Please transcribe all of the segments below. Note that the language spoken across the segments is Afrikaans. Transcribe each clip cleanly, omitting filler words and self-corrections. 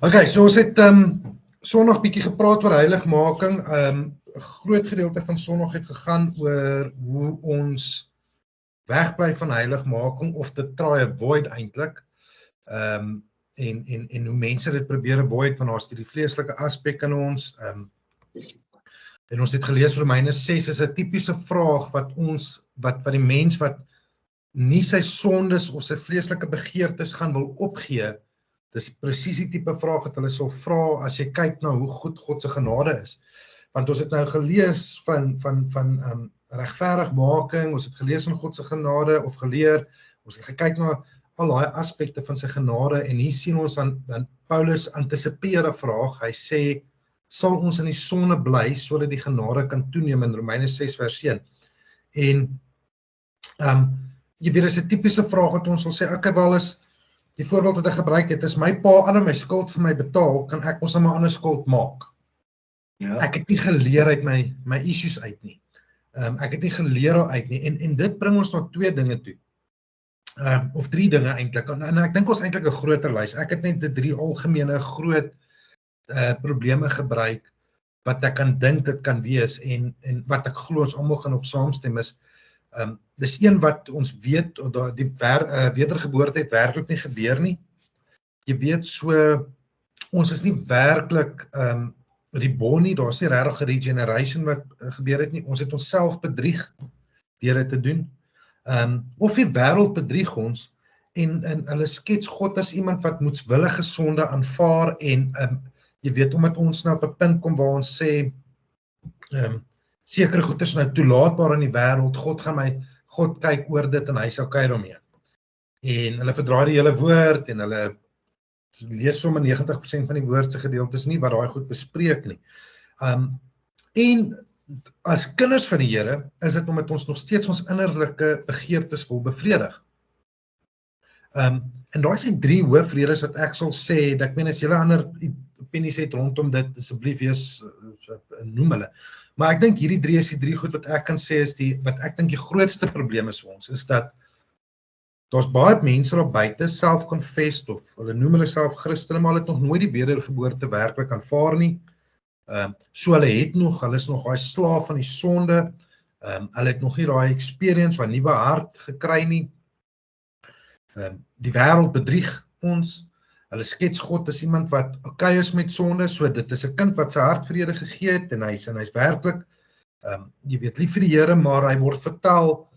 Okay, so ons het Sondag bietjie gepraat oor heiligmaking. 'n Groot gedeelte van Sondag het gegaan oor hoe ons wegbly van heiligmaking of te try avoid eintlik. En hoe mense dit probeer avoid, want daar's die vleeslike aspek in ons. En ons het gelees Romeine 6 is 'n tipiese vraag wat die mens wat nie sy sondes of sy vleeslike begeertes gaan wil opgee. Dis presies die tipe vraag wat hulle sal vra as jy kyk na hoe goed God se genade is. Want ons het nou gelees van regverdigmaking, ons het gelees van God se genade of geleer, ons het gekyk na al daai aspekte van sy genade en hier sien ons dan Paulus antisipeer 'n vraag. Hy sê, sal ons in die sonde bly sodat die genade kan toeneem in Romeine 6 vers 1. En jy weet, is 'n tipiese vraag wat ons sal sê, okay, wel is die voorbeeld wat ek gebruik het, is my pa al my skuld vir my betaal, kan ek ons nou maar ander skuld maak. Ja. Ek het nie geleer uit my issues uit nie. Ek het nie geleer uit nie. En dit bring ons na 2 dinge toe. Of 3 dinge eintlik. En ek dink ons eintlik 'n groter lys. Ek het net 3 algemene groot probleme gebruik wat ek kan dink dit kan wees en wat ek glo ons almal gaan op saamstem is. Dis een wat ons weet, die wedergeboorte het werklik nie gebeur nie. Jy weet, so, ons is nie werklik reborn nie, daar is nie regtig regeneration wat gebeur het nie, ons het onsself bedrieg deur dit te doen. Of die wêreld bedrieg ons, en hulle skets God as iemand wat moetswillige sonde aanvaar, en jy weet, omdat ons nou op 'n punt kom waar ons sê, sekere goeders nou toelaatbaar in die wêreld, God kyk oor dit en hy sal kuier daarmee. En hulle verdraai die hele woord en hulle lees sommer 90% van die woord se gedeeltes nie wat daai goed bespreek nie. En as kinders van die Here is dit omdat ons nog steeds ons innerlike begeertes wil bevredig. En daar is die 3 hoofredes wat ek sal sê, ek meen as julle ander opinies het rondom dit, asseblief wees, noem hulle. Maar ek dink hierdie 3 is die 3 goed wat ek kan sê is wat ek dink die grootste probleem is vir ons, is dat daar's baie mense daar buite, self-confessed of hulle noem hulle self Christene, maar hulle het nog nooit die wedergeboorte werklik aanvaar nie. So hulle is nog daai slaaf van die sonde, hulle het nog nie daai experience van nuwe hart gekry nie. Die wêreld bedrieg ons. Hulle skets God as iemand wat okay is met sonde, so dit is 'n kind wat sy hart vir Here gegee het, en hy's werklik, jy weet, lief vir die Here, maar hy word vertel,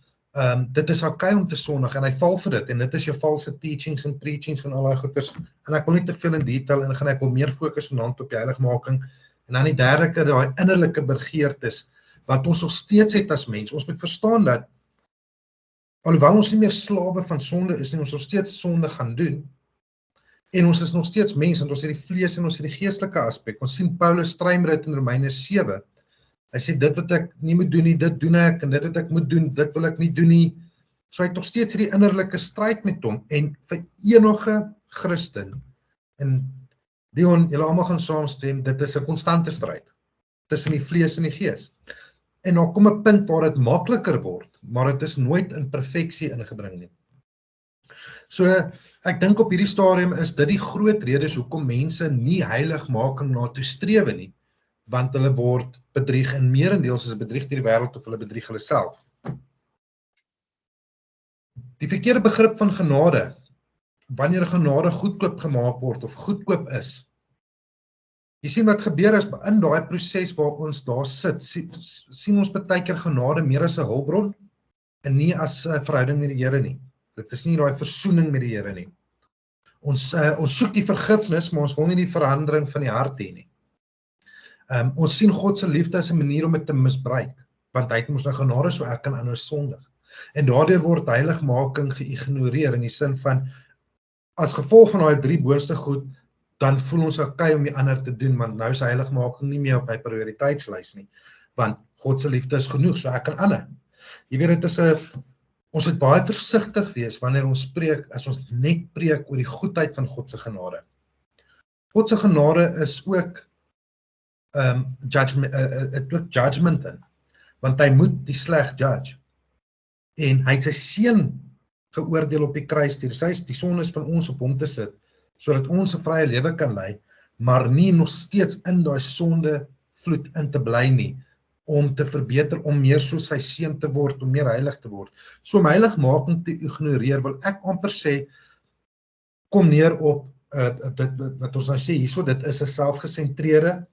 dit is okay om te sondig, en hy val vir dit, en dit is jou valse teachings en preachings en al daai goeders, en ek wil nie te veel in detail ingaan, ek wil meer fokus vanaand op die heiligmaking, en dan die derde keer, daai innerlike begeertes, wat ons nog steeds het as mens. Ons moet verstaan dat, alhoewel ons nie meer slawe van sonde is nie, ons nog steeds sonde gaan doen, en ons is nog steeds mens, want ons het die vlees en ons het die geestelike aspek. Ons sien Paulus strymrit in Romeine 7. Hy sê, dit wat ek nie moet doen nie, dit doen ek, en dit wat ek moet doen, dit wil ek nie doen nie. So hy het nog steeds die innerlike stryd met hom, en vir enige Christen, en Dion, julle almal gaan saamstem, dit is 'n konstante stryd, tussen die vlees en die gees. En dan kom 'n punt waar dit makliker word, maar dit is nooit in perfeksie ingebring nie. So, ek dink op hierdie stadium is dit die groot redes hoekom mense nie heiligmaking na toe strewe nie, want hulle word bedrieg, en meerendeels is bedrieg deur die wêreld of hulle bedrieg hulle self. Die verkeerde begrip van genade, wanneer genade goedkoop gemaak word of goedkoop is. Jy sien wat gebeur is, in daai proses waar ons daar sit, sien ons baie keer genade meer as 'n hulpbron, en nie as 'n verhouding met die Here nie. Dit is nie daai versoening met die Here nie. Ons soek die vergifnis, maar ons wil nie die verandering van die hart hê nie. Ons sien God se liefde as 'n manier om dit te misbruik, want hy het ons nou genade so ek kan anders sondig. En daardeur word heiligmaking geïgnoreer in die sin van, as gevolg van daai 3 boonste goed, dan voel ons okay om die ander te doen, want nou is heiligmaking nie meer op my prioriteitslys nie, want God se liefde is genoeg, so ek kan ander. Jy weet, ons moet baie versigtig wees wanneer ons preek, as ons net preek oor die goedheid van God se genade. God se genade is ook judgment in, want hy moet die sleg judge. En hy het sy seun geoordeel op die kruis, die sonde is van ons op hom te sit, sodat ons 'n vrye lewe kan lei, maar nie nog steeds in daai sonde vloed in te bly nie, om te verbeter, om meer soos sy seun te word, om meer heilig te word. So om heiligmaking te ignoreer, wil ek amper sê, kom neer op dit wat ons nou sê hierso, dit is 'n selfgesentreerde,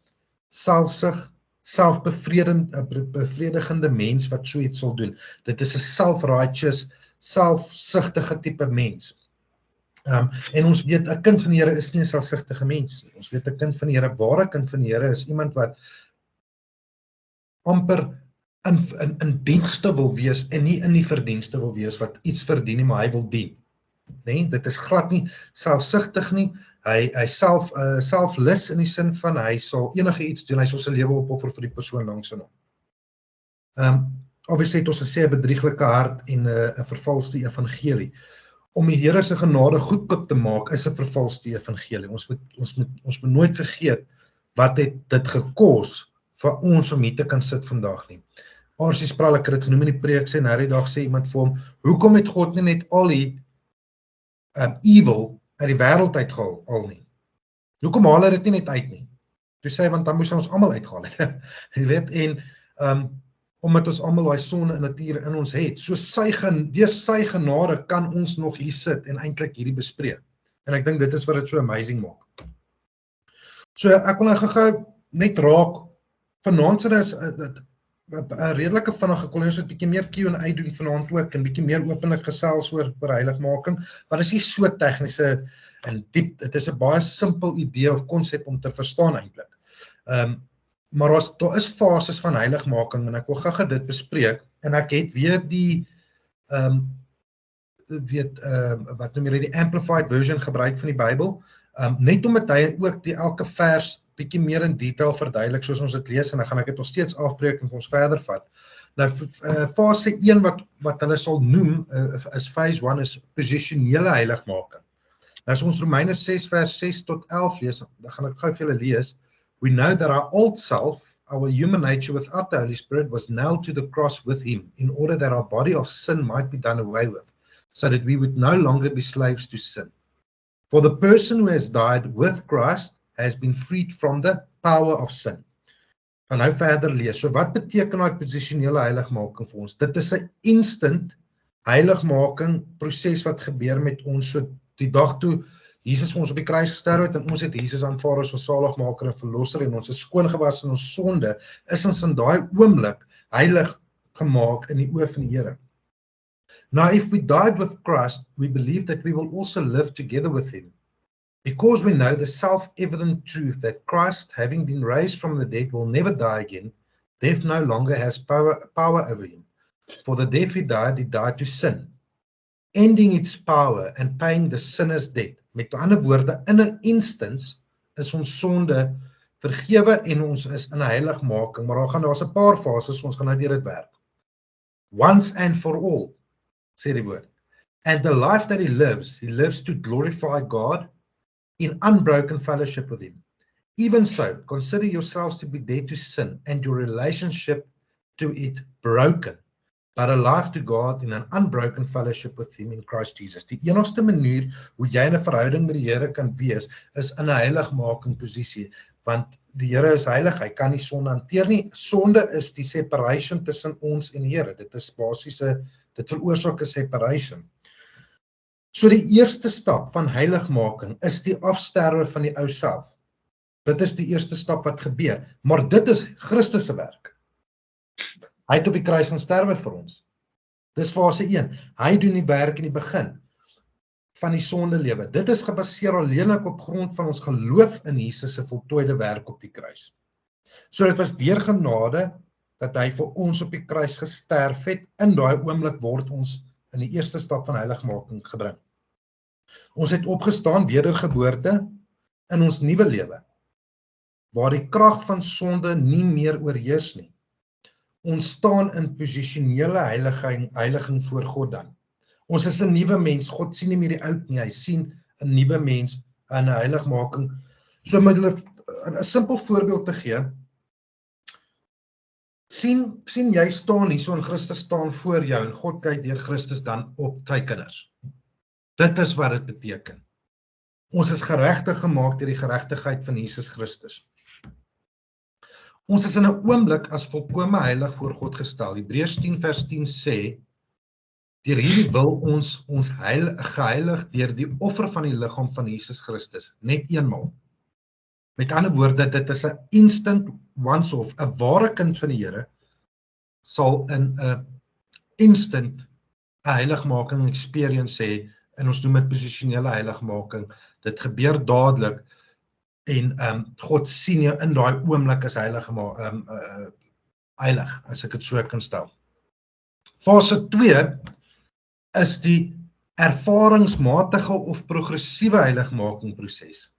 selfsug, selfbevredigende mens wat so iets sal doen. Dit is 'n self-righteous, selfsugtige tipe mens. En ons weet, 'n kind van die Here is nie 'n selfsugtige mens nie. Ons weet 'n kind van die Here, ware kind van die Here is iemand wat amper in dienste wil wees en nie in die verdienste wil wees wat iets verdien nie, maar hy wil dien. Nee, dit is glad nie selfsugtig nie. Hy selflus in die sin van hy sal enige iets doen, hy sal sy lewe opoffer vir die persoon langs in hom. Obviously het ons gesê 'n bedrieglike hart en 'n vervalste evangelie. Om die Here se genade goedkoop te maak is 'n vervalste evangelie. Ons moet nooit vergeet wat het dit gekos vir ons om hier te kan sit vandag nie. R.C. Sproul, ek het dit genoem in die preek, sê nou die dag sê iemand vir hom, hoekom het God nie net al die evil uit die wêreld uitgehaal al nie? Hoekom haal hy dit nie net uit nie? Toe sê hy, want dan moes ons almal uitgehaal het. Jy weet, en omdat ons almal daai sonde in nature in ons het, so deur sy genade kan ons nog hier sit en eintlik hierdie bespreek. En ek dink dit is wat dit so amazing maak. So ek wil nou gou net raak, vanaand se is 'n redelike vinnige kon ons 'n bietjie meer Q&A doen vanaand ook en bietjie meer openlik gesels oor heiligmaking, maar dit is nie so tegniese en diep, dit is 'n baie simpel idee of konsep om te verstaan eintlik. Maar daar is fases van heiligmaking en ek wil gou dit bespreek en ek het weer die wat noem jy die Amplified version gebruik van die Bybel, net omdat hy ook die elke vers bietjie meer in detail verduidelik soos ons dit lees en dan gaan ek dit nog steeds afbreek en ons verder vat. Nou fase 1 wat hulle sal noem is phase 1 is posisionele heiligmaking. Nou as ons Romeine 6 vers 6 tot 11 lees, dan gaan ek gou vir julle lees. We know that our old self, our human nature without the Holy Spirit was nailed to the cross with him in order that our body of sin might be done away with, so that we would no longer be slaves to sin. For the person who has died with Christ has been freed from the power of sin. Gaan nou verder lees. So wat beteken daai posisionele heiligmaking vir ons? Dit is 'n instant heiligmaking proses wat gebeur met ons so die dag toe Jesus ons op die kruis gesterf het en ons het Jesus aanvaar as ons saligmaker en verlosser en ons is skoon gewas van ons sonde, is ons in daai oomblik heilig gemaak in die oë van die Here. Now if we died with Christ, we believe that we will also live together with him. Because we know the self-evident truth that Christ, having been raised from the dead, will never die again, death no longer has power over him. For the death he died to sin, ending its power and paying the sinner's debt. Met ander woorde, in 'n instance is ons sonde vergewe en ons is in 'n heiligmaking, maar daar's 'n paar fases, ons gaan nou deur dit werk. Once and for all, sê die woord. And the life that he lives to glorify God in unbroken fellowship with him. Even so, consider yourselves to be dead to sin and your relationship to it broken, but alive to God in an unbroken fellowship with him in Christ Jesus. Die enigste manier hoe jy in 'n verhouding met die Here kan wees, is in 'n heiligmaking posisie, want die Here is heilig, hy kan nie sonde hanteer nie. Sonde is die separation tussen ons en die Here. Dit is basiese, dit veroorsaak 'n separation. So die eerste stap van heiligmaking is die afsterwe van die ou self. Dit is die eerste stap wat gebeur, maar dit is Christus se werk. Hy het op die kruis gaan sterwe vir ons. Dis fase 1. Hy doen die werk in die begin. van die sondelewe. Dit is gebaseer alleenlik op grond van ons geloof in Jesus se voltooide werk op die kruis. So dit was deur genade dat hy vir ons op die kruis gesterf het. In daai oomblik word ons in die eerste stap van heiligmaking gebring. Ons het opgestaan, wedergeboorte in ons nuwe lewe, waar die krag van sonde nie meer oorheers nie. Ons staan in posisionele heiliging voor God dan. Ons is 'n nuwe mens. God sien nie meer die oud nie. Hy sien 'n nuwe mens in 'n heiligmaking. So met 'n simpel voorbeeld te gee, sien jy staan hier so in Christus staan voor jou en God kyk deur Christus dan op sy kinders. Dit is wat dit beteken. Ons is geregtig gemaak deur die geregtigheid van Jesus Christus. Ons is in 'n oomblik as volkome heilig voor God gestel. Hebreërs 10 vers 10 sê, deur hierdie wil ons geheilig deur die offer van die liggaam van Jesus Christus, net eenmaal. Met ander woorde, dit is 'n instant once-off. 'n Ware kind van die Here sal in 'n instant 'n heiligmaking experience hê, en ons noem dit posisionele heiligmaking. Dit gebeur dadelik en God sien jou in daai oomblik as heilig, as ek dit so kan stel. Fase 2 is die ervaringsmatige of progressiewe heiligmaking proses.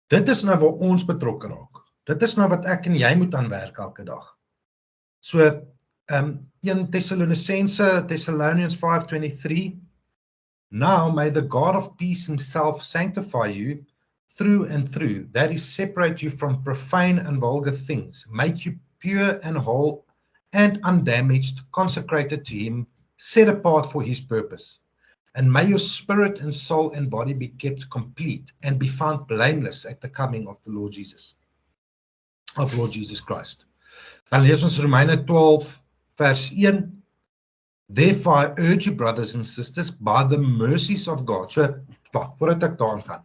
Dit is nou waar ons betrokke raak. Dit is nou wat ek en jy moet aan werk elke dag. So 1 Thessalonians 5:23, now may the God of peace himself sanctify you through and through, that is, separate you from profane and vulgar things, make you pure and whole and undamaged, consecrated to him, set apart for his purpose. And may your spirit and soul and body be kept complete and be found blameless at the coming of the Lord Jesus Christ. Dan lees ons Romeine 12 vers 1. Therefore I urge you, brothers and sisters, by the mercies of God. So, voordat ek daaraan gaan.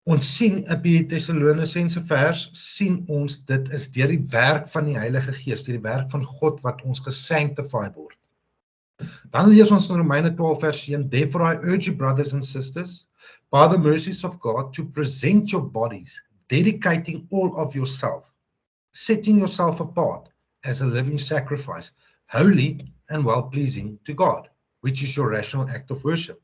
Ons sien op die Thessalonisense vers, sien ons dit is deur die werk van die Heilige Gees, deur die werk van God wat ons gesanctify word. Dan lees ons in Romeine 12 vers 1, therefore I urge you, brothers and sisters, by the mercies of God, to present your bodies, dedicating all of yourself, setting yourself apart as a living sacrifice, holy and well-pleasing to God, which is your rational act of worship.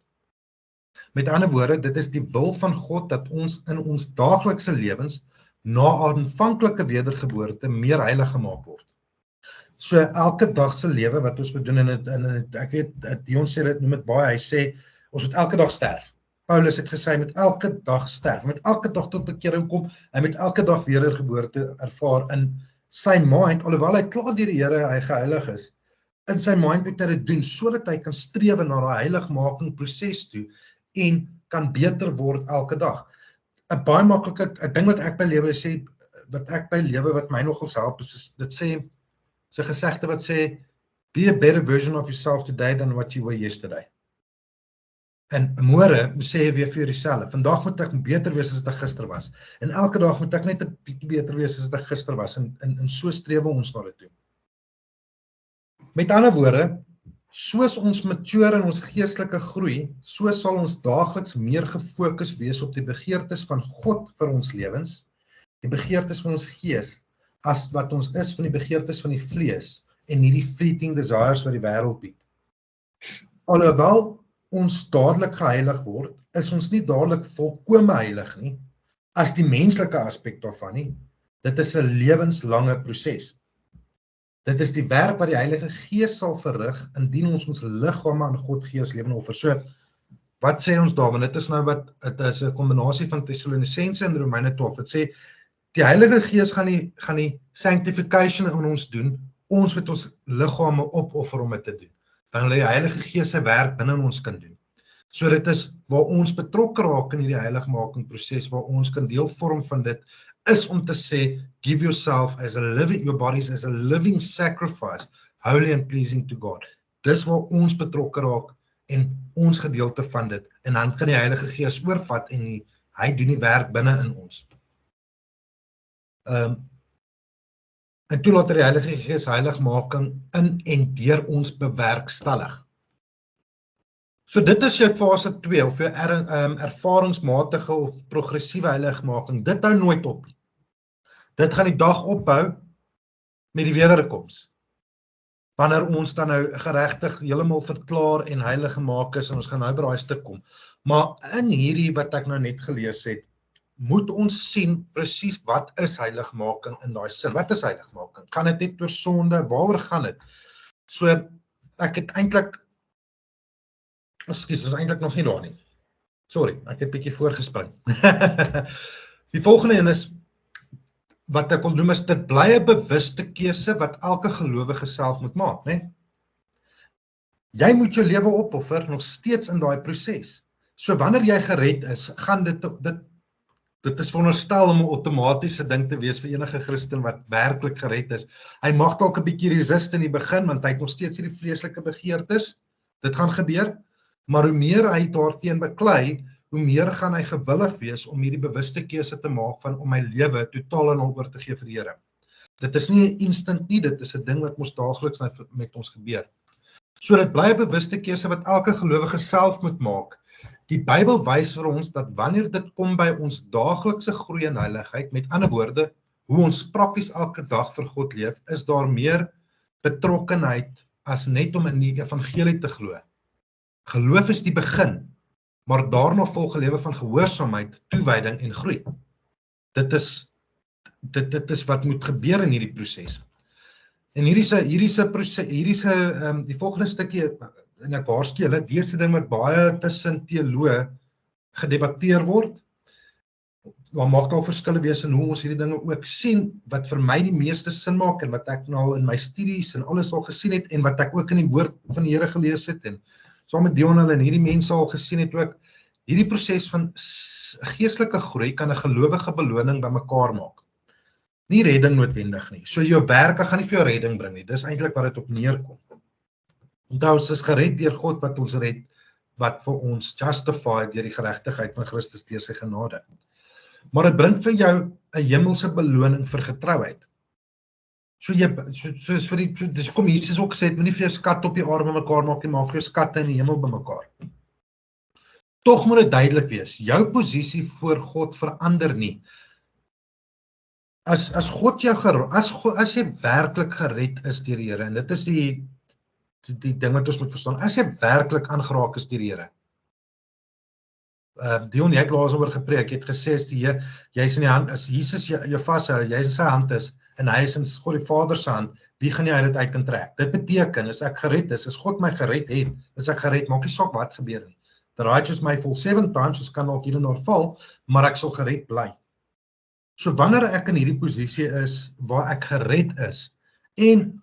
Met ander woorde, dit is die wil van God dat ons in ons daaglikse lewens na aanvanklike wedergeboorte meer heilig gemaak word. So elke dag se lewe wat ons moet doen, en ek weet, Dion sê dit, noem dit baie, hy sê, ons moet elke dag sterf. Paulus het gesê, hy moet elke dag sterf, hy moet elke dag tot bekering kom, hy moet elke dag wedergeboorte ervaar in sy mind, alhoewel hy klaar deur die Here hy geheilig is, in sy mind moet hy dit doen, sodat hy kan strewe na die heiligmaking proses toe, en kan beter word elke dag. 'n Baie maklike 'n ding wat ek by lewe wat my nogals help is dit sê, so 'n gesegde wat sê, be a better version of yourself today than what you were yesterday. En môre sê jy weer vir jouself, vandag moet ek beter wees as wat ek gister was. En elke dag moet ek net 'n bietjie beter wees as wat ek gister was, en so strewe ons na dit toe. Met ander woorde, soos ons mature in ons geestelike groei, so sal ons daagliks meer gefokus wees op die begeertes van God vir ons lewens, die begeertes van ons gees, as wat ons is van die begeertes van die vlees, en nie die fleeting desires wat die wêreld bied. Alhoewel ons dadelik geheilig word, is ons nie dadelik volkome heilig nie, as die menslike aspek daarvan nie. Dit is 'n lewenslange proses. Dit is die werk wat die Heilige Gees sal verrig, indien ons liggame aan God gee as lewende offer. So, wat sê ons daar? Want dit is nou dit is 'n kombinasie van Thessalonisense en Romeine 12. Dit sê, die Heilige Gees gaan die sanctification in ons doen, ons met ons liggame opoffer om dit te doen. Dan lê die Heilige Gees sy werk binne ons kan doen. So dit is waar ons betrokke raak in hierdie heiligmaking proses, waar ons kan deel vorm van dit, is om te sê, give yourself as your bodies as a living sacrifice, holy and pleasing to God. Dis waar ons betrokke raak en ons gedeelte van dit, en dan kan die Heilige Gees oorvat en hy doen die werk binne in ons. En toe laat die Heilige Gees heiligmaking in en deur ons bewerkstellig. So dit is jou fase 2 of jou ervaringsmatige of progressiewe heiligmaking. Dit hou nooit op nie. Dit gaan die dag ophou met die wederkoms. Wanneer ons dan nou geregtig heeltemal verklaar en heilig gemaak is, en ons gaan nou by daai stuk kom. Maar in hierdie wat ek nou net gelees het, moet ons sien presies wat is heiligmaking in daai sin. Wat is heiligmaking? Gaan dit net oor sonde? Waaroor gaan dit? So ek het eintlik Ekskuus, is eintlik nog nie daar nie. Sorry, ek het 'n bietjie voorgespring. Die volgende een is wat ek wil noem is dit bly 'n bewuste keuse wat elke gelowige self moet maak, né? Jy moet jou lewe opoffer nog steeds in daai proses. So wanneer jy gered is, gaan dit is veronderstel om 'n outomatiese ding te wees vir enige Christen wat werklik gered is. Hy mag dalk 'n bietjie resist in die begin want hy het nog steeds hierdie vleeslike begeertes. Dit gaan gebeur. Maar hoe meer hy daarteen beklei, hoe meer gaan hy gewillig wees om hierdie bewuste keuse te maak van om my lewe totaal en al oor te gee vir die Here. Dit is nie 'n instant nie, dit is 'n ding wat ons daagliks met ons gebeur. So dit bly 'n bewuste keuse wat elke gelowige self moet maak. Die Bybel wys vir ons dat wanneer dit kom by ons daaglikse groei in heiligheid, met ander woorde, hoe ons prakties elke dag vir God leef, is daar meer betrokkenheid as net om in die evangelie te glo. Geloof is die begin, maar daarna volg 'n lewe van gehoorsaamheid, toewyding en groei. Dit is wat moet gebeur in hierdie proses. En die volgende stukkie, en ek waarsku julle, dese ding wat baie tussen teoloë gedebatteer word. Daar mag al verskille wees in hoe ons hierdie dinge ook sien, wat vir my die meeste sin maak en wat ek nou al in my studies en alles al gesien het en wat ek ook in die woord van die Here gelees het en saam met Dion en hierdie mense al gesien het ook, hierdie proses van geestelike groei kan 'n gelowige beloning bymekaar maak. Nie redding noodwendig nie. So jou werke gaan nie vir jou redding bring nie. Dis eintlik wat dit op neerkom. Onthou, ons is gered deur God wat ons red, wat vir ons justified deur die geregtigheid van Christus deur sy genade. Maar dit bring vir jou 'n hemelse beloning vir getrouheid. So dis kom Jesus ook gesê, moenie vir jou skat op die aarde bymekaar maak nie, maak vir jou skatte in die hemel bymekaar. Tog moet dit duidelik wees, jou posisie voor God verander nie. As God jou as jy werklik gered is deur die Here, en dit is die ding wat ons moet verstaan, as jy werklik aangeraak is deur die Here. Dion, jy het laas oor gepreek, jy het gesê, jy's in die hand, as Jesus jou vashou, jy in sy hand is, en hy is in God die Vader se hand, wie gaan jy uit dit uit kan trek? Dit beteken, as ek gered is, as God my gered het, is ek gered, maak nie saak wat gebeur nie. The righteous may fall 7 times, ons kan ook hier en daar val, maar ek sal gered bly. So wanneer ek in hierdie posisie is, waar ek gered is, en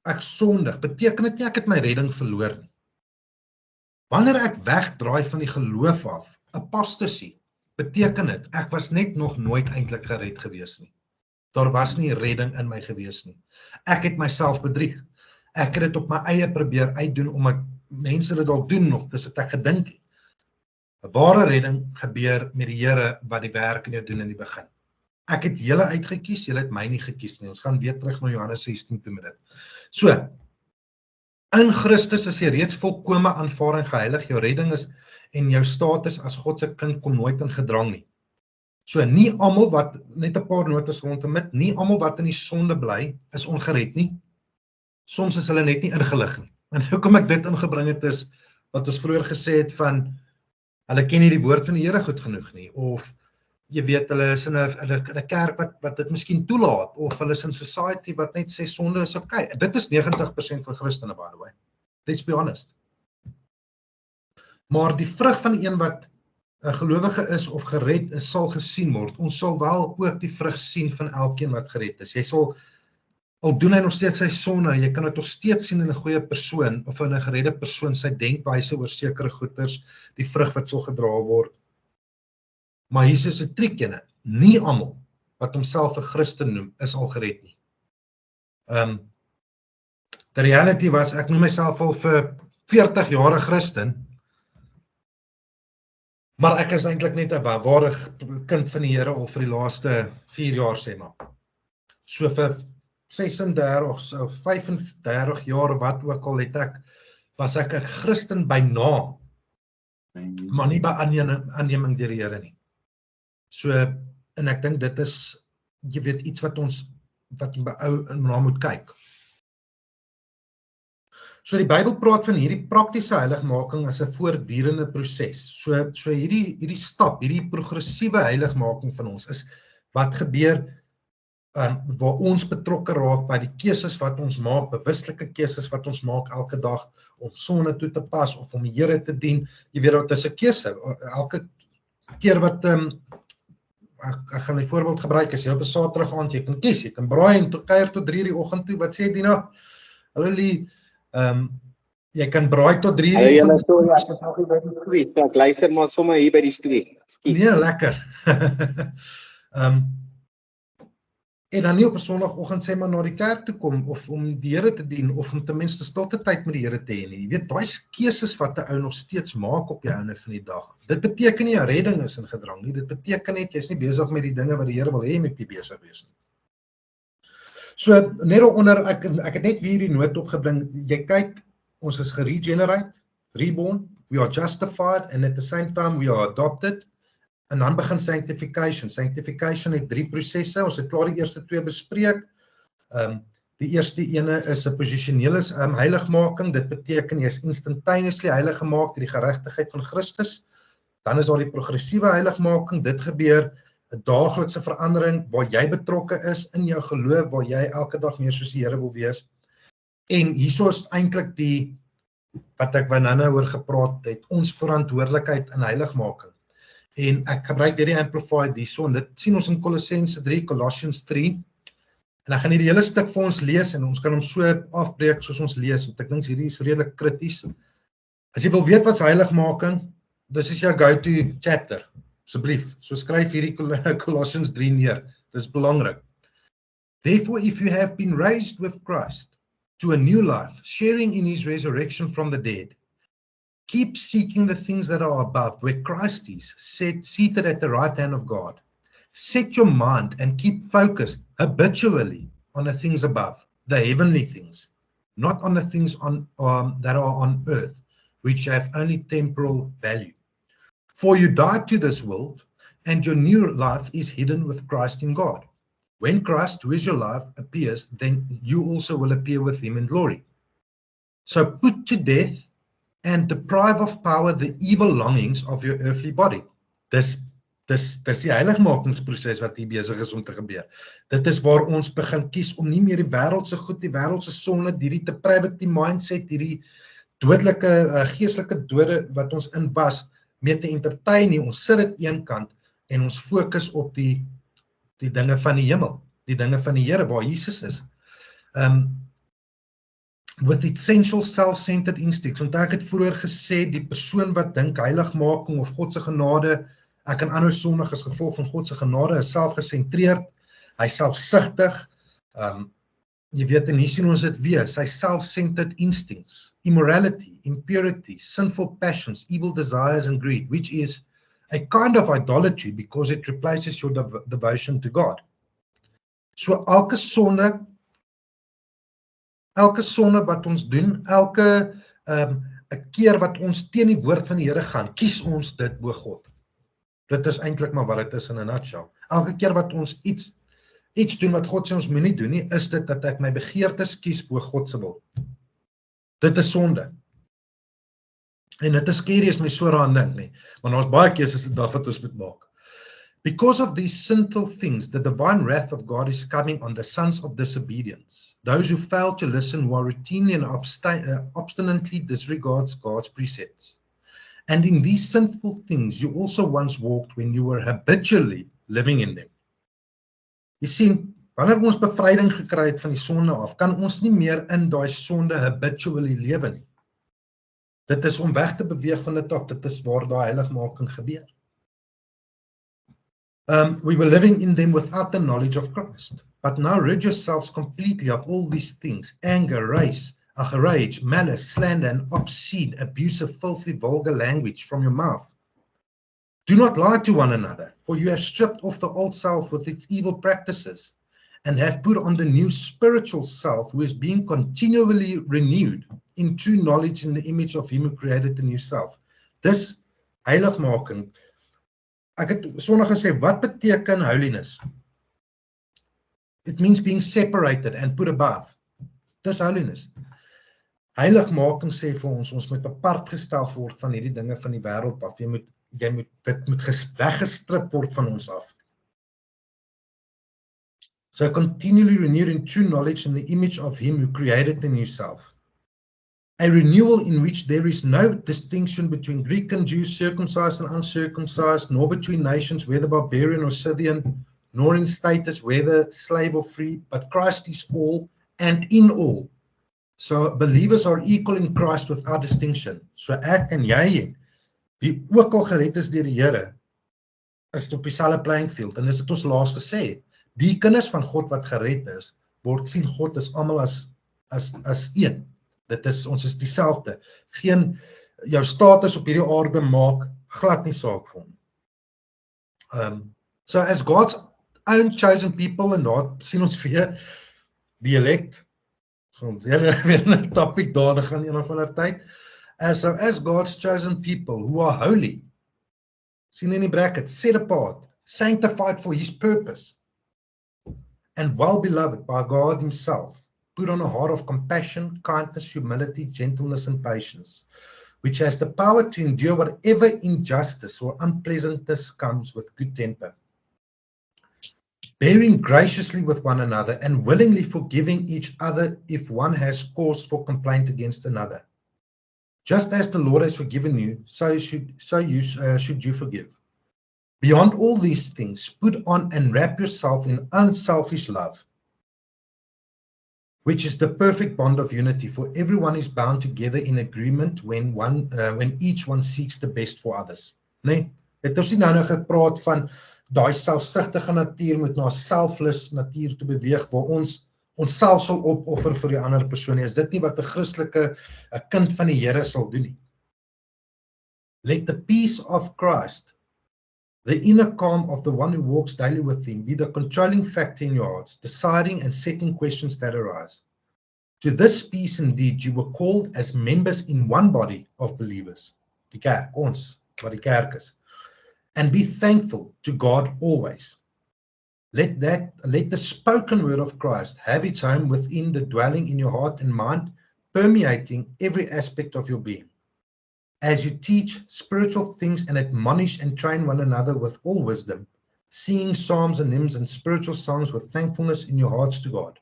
ek sondig, beteken dit nie ek het my redding verloor nie. Wanneer ek wegdraai van die geloof af, apostasie, beteken dit, ek was net nog nooit eintlik gered gewees nie. Daar was nie redding in my gewees nie. Ek het myself bedrieg. Ek het dit op my eie probeer uitdoen, omdat mense dit dalk doen, of dis wat ek gedink het. 'n Ware redding gebeur met die Here wat die werk in jou doen in die begin. Ek het julle uitgekies, julle het my nie gekies nie. Ons gaan weer terug na Johannes 16 toe met dit. So, in Christus is jy reeds volkome aanvaar en geheilig. Jou redding is en jou status as God se kind kom nooit in gedrang nie. So nie almal wat, net 'n paar notas rondom dit, nie almal wat in die sonde bly, is ongered nie. Soms is hulle net nie ingelig nie. En hoekom ek dit ingebring het is, wat ons vroeër gesê het van, hulle ken nie die woord van die Here goed genoeg nie, of jy weet, hulle is in 'n kerk wat dit miskien toelaat, of hulle is in society wat net sê sonde is okay. Dit is 90% van Christene, by the way. Let's be honest. Maar die vrug van die een wat 'n gelowige is of gered is, sal gesien word. Ons sal wel ook die vrug sien van elkeen wat gered is. Jy sal, al doen hy nog steeds sy sonde, jy kan dit nog steeds sien in 'n goeie persoon, of in 'n geredde persoon, sy denkwyse oor sekere goeders, die vrug wat sal gedra word. Maar Jesus is 'n triekjene. Nie almal wat homself 'n Christen noem, is al gered nie. The reality was, ek noem myself al vir 40 jaar 'n Christen, maar ek is eintlik net 'n ware kind van die Here al vir die laaste 4 jaar, sê maar. So vir 36 of 35 jaar, wat ook al, het ek was ek 'n Christen by naam, maar nie by aanneming deur die Here nie. So, en ek dink dit is, jy weet, iets wat ons by ou na moet kyk. So die Bybel praat van hierdie praktiese heiligmaking as 'n voortdurende proses. So hierdie stap, hierdie progressiewe heiligmaking van ons is wat gebeur waar ons betrokke raak by die keuses wat ons maak, bewuslike keuses wat ons maak elke dag om sonde toe te pas of om die Here te dien. Jy weet, dit is 'n keuse. Elke keer wat ek gaan 'n voorbeeld gebruik, as jy op 'n Saterdag aand jy kan kies, jy kan braai en kuier tot 3:00 die oggend toe. Wat sê Dina? Hallo Lee. Jy kan braai tot 3:00 die oggend. Ek is nog nie by die storie. Ek luister maar sommer hier by die storie. Ekskuus. Nee, lekker. En dan nie op 'n Sondagoggend sê maar na die kerk toe kom of om die Here te dien of om ten minste stilte tyd met die Here te hê nie. Jy weet, daai keuses wat 'n ou nog steeds maak op die einde van die dag. Dit beteken nie 'n redding is in gedrang nie. Dit beteken net jy's nie besig met die dinge wat die Here wil hê jy moet besig wees nie. So net daaronder, ek het net weer hierdie noot opgebring. Jy kyk, ons is geregenerate, reborn, we are justified, and at the same time we are adopted. En dan begin sanctification. Sanctification het 3 prosesse. Ons het klaar die eerste 2 bespreek. Die eerste ene is 'n posisionele heiligmaking. Dit beteken jy is instantaneously heilig gemaak deur die geregtigheid van Christus. Dan is daar die progressiewe heiligmaking. Dit gebeur 'n daaglikse verandering waar jy betrokke is in jou geloof, waar jy elke dag meer soos die Here wil wees. En hierso is eintlik die wat ek nou oor gepraat het, ons verantwoordelikheid in heiligmaking. En ek gebruik hierdie Amplified hierso, en dit sien ons in Kolossense 3, Colossians 3. En ek gaan hierdie hele stuk vir ons lees, en ons kan hom so afbreek soos ons lees, want ek dink hierdie is redelik krities. As jy wil weet wat is heiligmaking, dis is jou go-to chapter, asseblief. So skryf hierdie Colossians 3 neer, dis belangrik. Therefore, if you have been raised with Christ to a new life, sharing in his resurrection from the dead, keep seeking the things that are above, where Christ is, seated at the right hand of God. Set your mind and keep focused habitually on the things above, the heavenly things, not on the things that are on earth, which have only temporal value. For you died to this world, and your new life is hidden with Christ in God. When Christ, who is your life, appears, then you also will appear with him in glory. So put to death and deprive of power the evil longings of your earthly body. Dis die heiligmakingsproses wat hier besig is om te gebeur. Dit is waar ons begin kies om nie meer die wêreldse goed, die wêreldse sonde, hierdie depravity mindset, hierdie dodelike, geestelike dode wat ons in was, mee te entertain nie. Ons sit dit een kant en ons fokus op die dinge van die hemel, die dinge van die Here waar Jesus is. With its sensual self-centered instincts. Want ek het vroeër gesê, die persoon wat dink heiligmaking of God se genade, ek kan aanhou sondig as gevolg van God se genade, is selfgesentreerd, hy is selfsugtig, jy weet, en hier sien ons dit weer, sy self-centered instincts, immorality, impurity, sinful passions, evil desires and greed, which is a kind of idolatry because it replaces your devotion to God. So elke sonde wat ons doen, elke keer wat ons teen die woord van die Here gaan, kies ons dit bo God. Dit is eintlik maar wat dit is in 'n nutshell. Elke keer wat ons iets doen wat God sê ons moenie doen nie, is dit dat ek my begeertes kies bo God se wil. Dit is sonde. En dit is skerry as my so daaraan dink nie, maar daar's baie keuses vandag wat ons moet maak. Because of these sinful things, the divine wrath of God is coming on the sons of disobedience, those who fail to listen, who are routinely and obstinately disregards God's precepts. And in these sinful things, you also once walked when you were habitually living in them. Jy sien, wanneer ons bevryding gekry het van die sonde af, kan ons nie meer in daai sonde habitually lewe nie. Dit is om weg te beweeg van dit af, dit is waar daai heiligmaking gebeur. We were living in them without the knowledge of Christ. But now rid yourselves completely of all these things, anger, rage, malice, slander, and obscene, abusive, filthy, vulgar language from your mouth. Do not lie to one another, for you have stripped off the old self with its evil practices, and have put on the new spiritual self, who is being continually renewed in true knowledge in the image of him who created in yourself. Dis heiligmaking. Ek het Sondag gesê, wat beteken holiness? It means being separated and put above. Dis holiness. Heiligmaking sê vir ons moet apart gestel word van hierdie dinge van die wêreld af. Dit moet weggestrip word van ons af. So continually renewed in true knowledge in the image of him who created in yourself. A renewal in which there is no distinction between Greek and Jew, circumcised and uncircumcised, nor between nations, whether barbarian or Scythian, nor in status, whether slave or free, but Christ is all and in all. So believers are equal in Christ without distinction. So ek en jy, wie ook al gered is deur die Here, is op dieselfde playing field. En dis het ons laas gesê, die kinders van God wat gered is, word sien God is almal as een. Ons is dieselfde. Geen, jou status op hierdie aarde maak glad nie saak vir hom. So as God's own chosen people, en daar sien ons weer die elect, so weer 'n topic daar gaan een of ander tyd. So as God's chosen people who are holy, sien in die bracket, set apart, sanctified for his purpose, and well beloved by God himself, put on a heart of compassion, kindness, humility, gentleness, and patience, which has the power to endure whatever injustice or unpleasantness comes with good temper, bearing graciously with one another and willingly forgiving each other if one has cause for complaint against another. Just as the Lord has forgiven you, so should you forgive. Beyond all these things, put on and wrap yourself in unselfish love, which is the perfect bond of unity, for everyone is bound together in agreement when each one seeks the best for others. Nee, het ons nie nou gepraat van daai selfsugtige natuur moet na 'n selfless natuur te beweeg, waar ons onsself sal opoffer vir die ander persoon nie. Is dit nie wat 'n Christelike 'n kind van die Here sal doen nie? Let the peace of Christ, the inner calm of the one who walks daily with him, be the controlling factor in your hearts, deciding and setting questions that arise. To this peace indeed you were called as members in one body of believers. Die kerk, ons, wat die kerk is. And be thankful to God always. Let the spoken word of Christ have its home within the dwelling in your heart and mind, permeating every aspect of your being. As you teach spiritual things and admonish and train one another with all wisdom, singing psalms and hymns and spiritual songs with thankfulness in your hearts to God.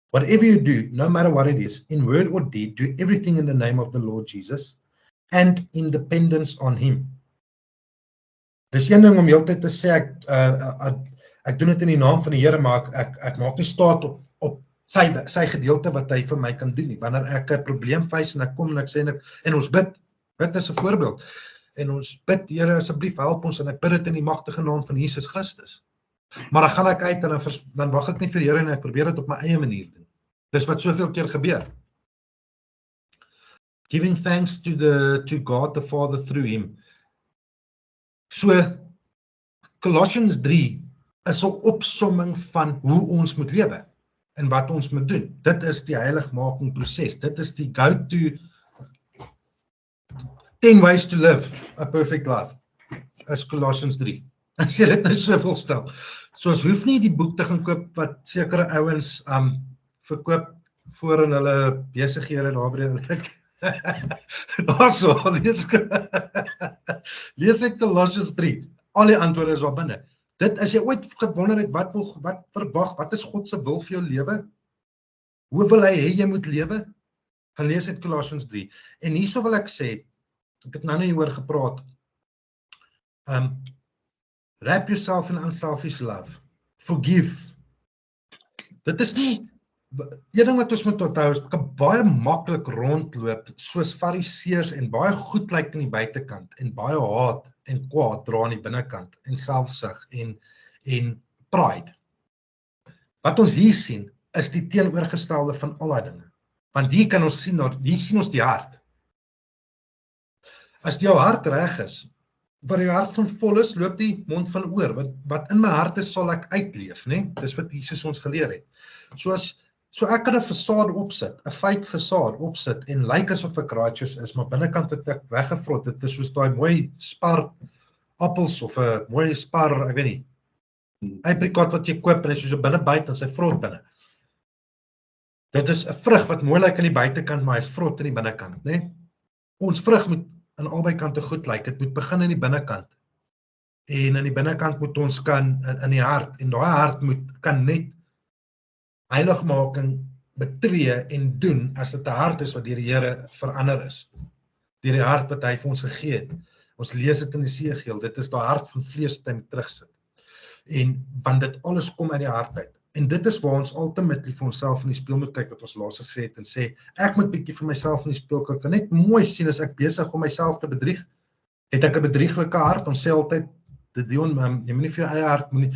Whatever you do, no matter what it is, in word or deed, do everything in the name of the Lord Jesus and in dependence on him. Dis een ding om heeltyd te sê, ek doen dit in die naam van die Here, maar ek maak nie staat op sy gedeelte wat hy vir my kan doen nie. Wanneer ek 'n probleem face en ek kom en ek sê en ons bid is 'n voorbeeld. En ons bid, Here, asseblief help ons, en ek bid dit in die magtige naam van Jesus Christus. Maar dan gaan ek uit en dan wag ek nie vir die Here en ek probeer dit op my eie manier doen. Dis wat soveel keer gebeur. Giving thanks to God the Father through him. So Colossians 3 is 'n opsomming van hoe ons moet lewe en wat ons moet doen. Dit is die heiligmaking proses. Dit is die go-to 10 ways to live a perfect life. Is Colossians 3. As jy dit nou soveel stel. So ons hoef nie die boek te gaan koop wat sekere ouens verkoop voor in hulle besighede daar by hulle. Daarso, lees uit Colossians 3. Al die antwoorde is daar binne. Dit, as jy ooit gewonder het, wat verwag, wat is God se wil vir jou lewe? Hoe wil hy hê jy moet lewe? Gaan lees uit Colossians 3. En hierso wil ek sê, ek het nou nie oor gepraat. Wrap yourself in unselfish love. Forgive. Dit is nie, een ding wat ons moet onthou, is kan baie maklik rondloop, soos fariseërs en baie goed lyk in die buitekant, en baie haat en kwaad dra aan die binnekant, en selfsug en pride. Wat ons hier sien, is die teenoorgestelde van al daai dinge. Want hier kan ons sien, hier sien ons die hart. As jou hart reg is, waar jou hart van vol is, loop die mond van oor. Wat in my hart is, sal ek uitleef, né? Dis wat Jesus ons geleer het. So as So ek kan 'n fasade opsit, 'n fake fasade opsit en lyk asof ek righteous is, maar binnekant het ek weggevrot. Dit is soos daai mooi spar appels of 'n mooi spar, ek weet nie. Aprikot wat jy koop en is soos 'n binnebuit en sy vrot binne. Dit is 'n vrug wat mooi lyk aan die buitekant, maar hy's vrot aan die binnekant, né? Ons vrug moet aan albei kante goed lyk. Dit moet begin in die binnekant. En in die binnekant moet ons kan in die hart, en daai hart kan net heiligmaking betree en doen as dit 'n hart is wat deur die Here verander is. Deur die hart wat hy vir ons gegee het. Ons lees dit in Esegiel, dit is daai hart van vlees wat hy moet terugsit. En want dit alles kom uit die hart uit. En dit is waar ons ultimately vir onsself in die spieël moet kyk wat ons laas gesê het en sê, ek moet bietjie vir myself in die spieël kyk en net mooi sien as ek besig om myself te bedrieg. Het ek 'n bedrieglike hart? Ons sê altyd Dion, jy moenie vir jou eie hart moenie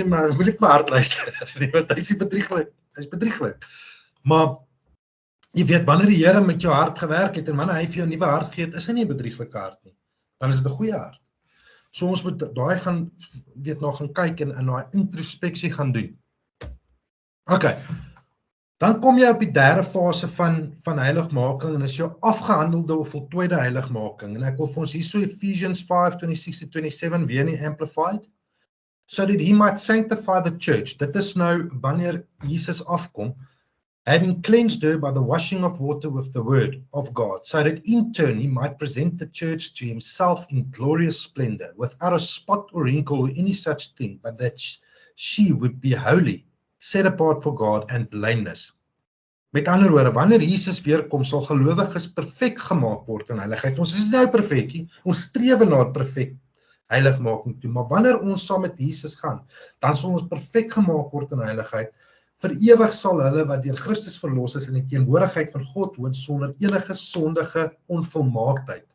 vir my hart luister. Want hy is bedrieglik. Hy's bedrieglik. Maar jy weet wanneer die Here met jou hart gewerk het en wanneer hy vir jou 'n nuwe hart gegee het, is hy nie 'n bedrieglike hart nie. Dan is dit 'n goeie hart. So ons moet daai gaan kyk en in daai introspeksie gaan doen. Okay. Dan kom jy op die derde fase van heiligmaking en is jou afgehandelde of voltooide heiligmaking. En ek wil vir ons hierso Ephesians 5:26-27 weer in die Amplified. So that he might sanctify the church. Dit is nou wanneer Jesus afkom, having cleansed her by the washing of water with the word of God, so that in turn he might present the church to himself in glorious splendor, without a spot or wrinkle or any such thing, but that she would be holy, set apart for God and blameless. Met ander woorde, wanneer Jesus weer kom, sal gelowiges perfek gemaak word in heiligheid. Ons is nou perfek nie, ons streef na perfek heiligmaking toe, maar wanneer ons saam met Jesus gaan, dan sal ons perfek gemaak word in heiligheid. Vir ewig sal hulle wat deur Christus verlos is in die teenwoordigheid van God woon sonder enige sondige onvolmaaktheid.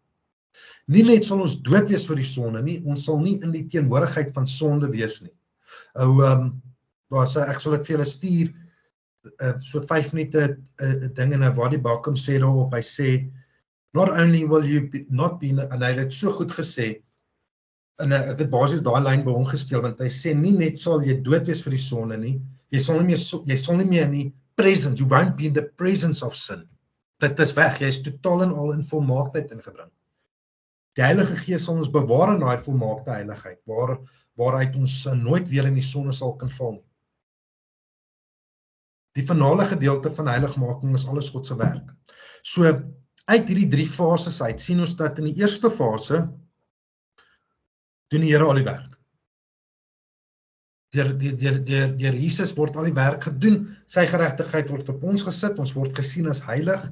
Nie net sal ons dood wees vir die sonde nie, ons sal nie in die teenwoordigheid van sonde wees nie. Ek sal dit vir julle stuur, so 5 minute ding en waar die Bakum sê daarop, hy sê, not only will you not be, en hy het so goed gesê, en ek het basies daai lyn by hom gesteel, want hy sê, nie net sal jy dood wees vir die sonde nie, jy sal nie meer in die presence, you won't be in the presence of sin. Dit is weg, jy is totaal en al in volmaaktheid ingebring. Die Heilige Gees sal ons bewaar in daai volmaakte heiligheid, waaruit ons nooit weer in die sonde sal kan val nie. Die finale gedeelte van heiligmaking is alles God se werk. So, uit hierdie 3 fases uit, sien ons dat in die eerste fase, doen die Here al die werk. Deur Jesus word al die werk gedoen, sy geregtigheid word op ons gesit, ons word gesien as heilig.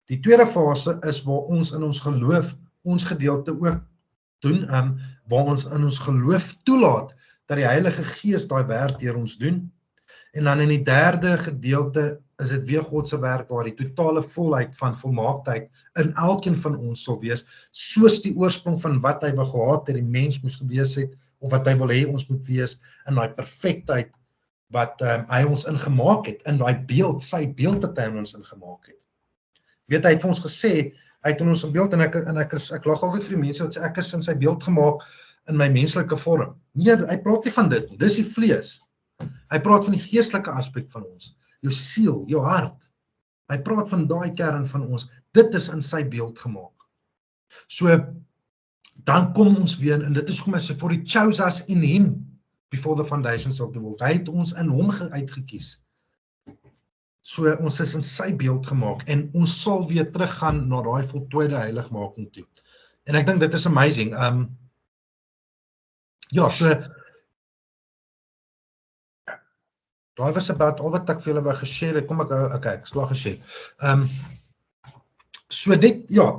Die tweede fase is waar ons in ons geloof, ons gedeelte ook doen, waar ons in ons geloof toelaat, dat die Heilige Gees daai werk deur ons doen. En dan in die derde gedeelte is dit weer God se werk waar die totale volheid van volmaaktheid in elkeen van ons sal wees, soos die oorsprong van wat hy wou gehad het, die mens moes gewees het, of wat hy wil hê ons moet wees, in daai perfektheid wat hy ons ingemaak het, in daai beeld, sy beeld wat hy in ons ingemaak het. Weet hy het vir ons gesê, hy het in ons beeld, en ek lag altyd vir die mense wat sê, ek is in sy beeld gemaak in my menslike vorm. Nee, hy praat nie van dit nie, dis die vlees. Hy praat van die geestelike aspek van ons, jou siel, jou hart. Hy praat van daai kern van ons, dit is in sy beeld gemaak. So, dan kom ons weer, en dit is kom hy sê, for he chose us in him, before the foundations of the world. Hy het ons in hom uitgekies. So, ons is in sy beeld gemaak, en ons sal weer teruggaan na daai voltooide heiligmaking toe. En ek dink dit is amazing. Ja, so, daai was about al wat ek vir julle wou geshare het, kom ek sal geshare. So dit, ja,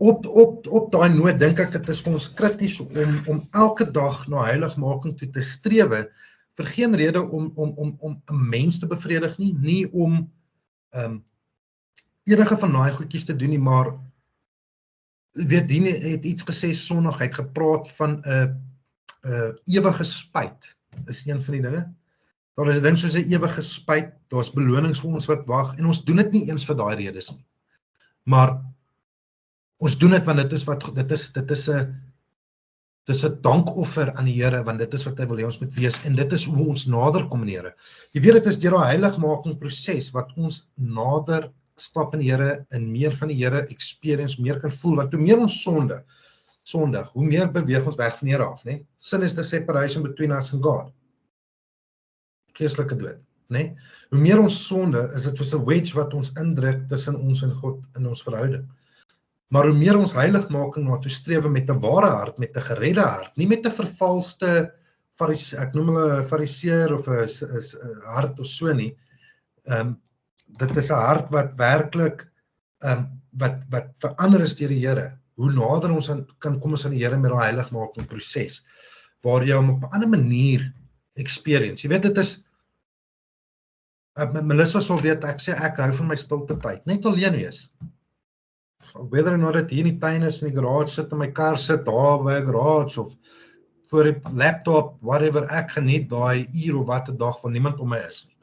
op daai noot dink ek dit is vir ons krities om elke dag na heiligmaking toe te strewe, vir geen rede om 'n mens te bevredig nie om enige van daai goedjies te doen nie, maar weet Dien het iets gesê Sondag, hy het gepraat van 'n ewige spyt, is een van die dinge. Daar is 'n ding soos 'n ewige spyt, daar's belonings vir ons wat wag, en ons doen dit nie eens vir daai redes nie. Maar ons doen dit want dit is Dis 'n dankoffer aan die Here, want dit is wat hy wil hê ons moet wees, en dit is hoe ons nader kom aan die Here. Jy weet, dit is deur daai heiligmaking proses wat ons nader stap in die Here, en meer van die Here experience, meer kan voel, want hoe meer ons sondig, hoe meer beweeg ons weg van die Here af, né? Sin is the separation between us and God. Geestelike dood, né? Hoe meer ons sonde, is dit soos 'n wedge wat ons indruk tussen ons en God in ons verhouding. Maar hoe meer ons heiligmaking na toe strewe met 'n ware hart, met 'n geredde hart, nie met 'n vervalste ek noem hulle 'n fariseer of 'n hart of so nie. Dit is 'n hart wat werklik wat verander is deur die Here. Hoe nader ons kan kom ons aan die Here met daai heiligmaking proses, waar jy hom op 'n ander manier experience. Jy weet, dit is Melissa sal weet, ek sê ek hou van my stilte tyd, net alleen wees. Whether or not dit hier in die tuin is, in die garage sit, in my kar sit, daar by 'n garage, of voor die laptop, whatever, ek geniet daai uur of wat 'n dag van niemand om my is nie.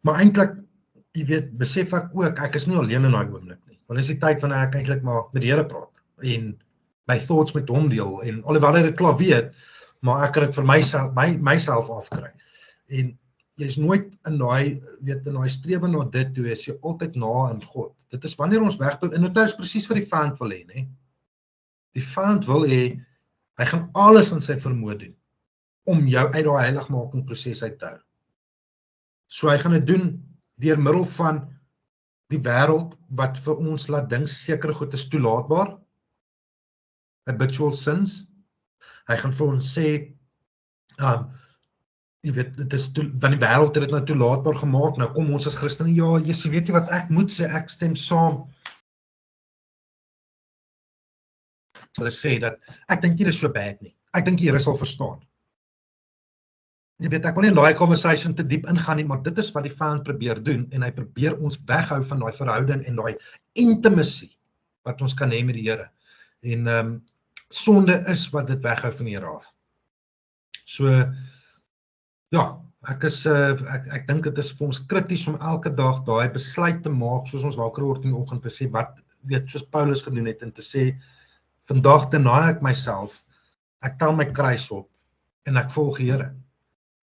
Maar eintlik, jy weet, besef ek ook, ek is nie alleen in daai oomblik nie. Want dis die tyd wanneer ek eintlik maar met die Here praat, en my thoughts met hom deel, en alhoewel hy dit klaar weet, maar ek kan dit vir myself afkry. En jy is nooit in daai strewe na dit toe, is jy altyd na in God. Dit is wanneer ons wegbeweeg, en dit is presies wat die vyand wil hê, né? Die vyand wil hê, hy gaan alles in sy vermoë doen, om jou uit daai heiligmaking proses uit te hou. So hy gaan dit doen, deur middel van die wêreld, wat vir ons laat dink, sekere goed is toelaatbaar, habitual sins. Hy gaan vir ons sê, jy weet, dit is van die wêreld het dit nou toelaatbaar gemaak, nou kom ons as Christene, ja, jy weet jy wat ek moet sê, ek stem saam. Hulle sê dat, ek dink nie dit is so bad nie, ek dink die Here sal verstaan. Jy weet, ek wil nie in daai conversation te diep ingaan nie, maar dit is wat die vyand probeer doen, en hy probeer ons weghou van daai verhouding, en daai intimacy, wat ons kan hê met die Here. En sonde is wat dit weghou van die Here af. So, ja, ek dink dit is vir ons krities om elke dag daai besluit te maak, soos ons wakker word in die oggend, te sê, wat, weet, soos Paulus gedoen het, en te sê, vandag deny ek myself, ek tel my kruis op, en ek volg die Here.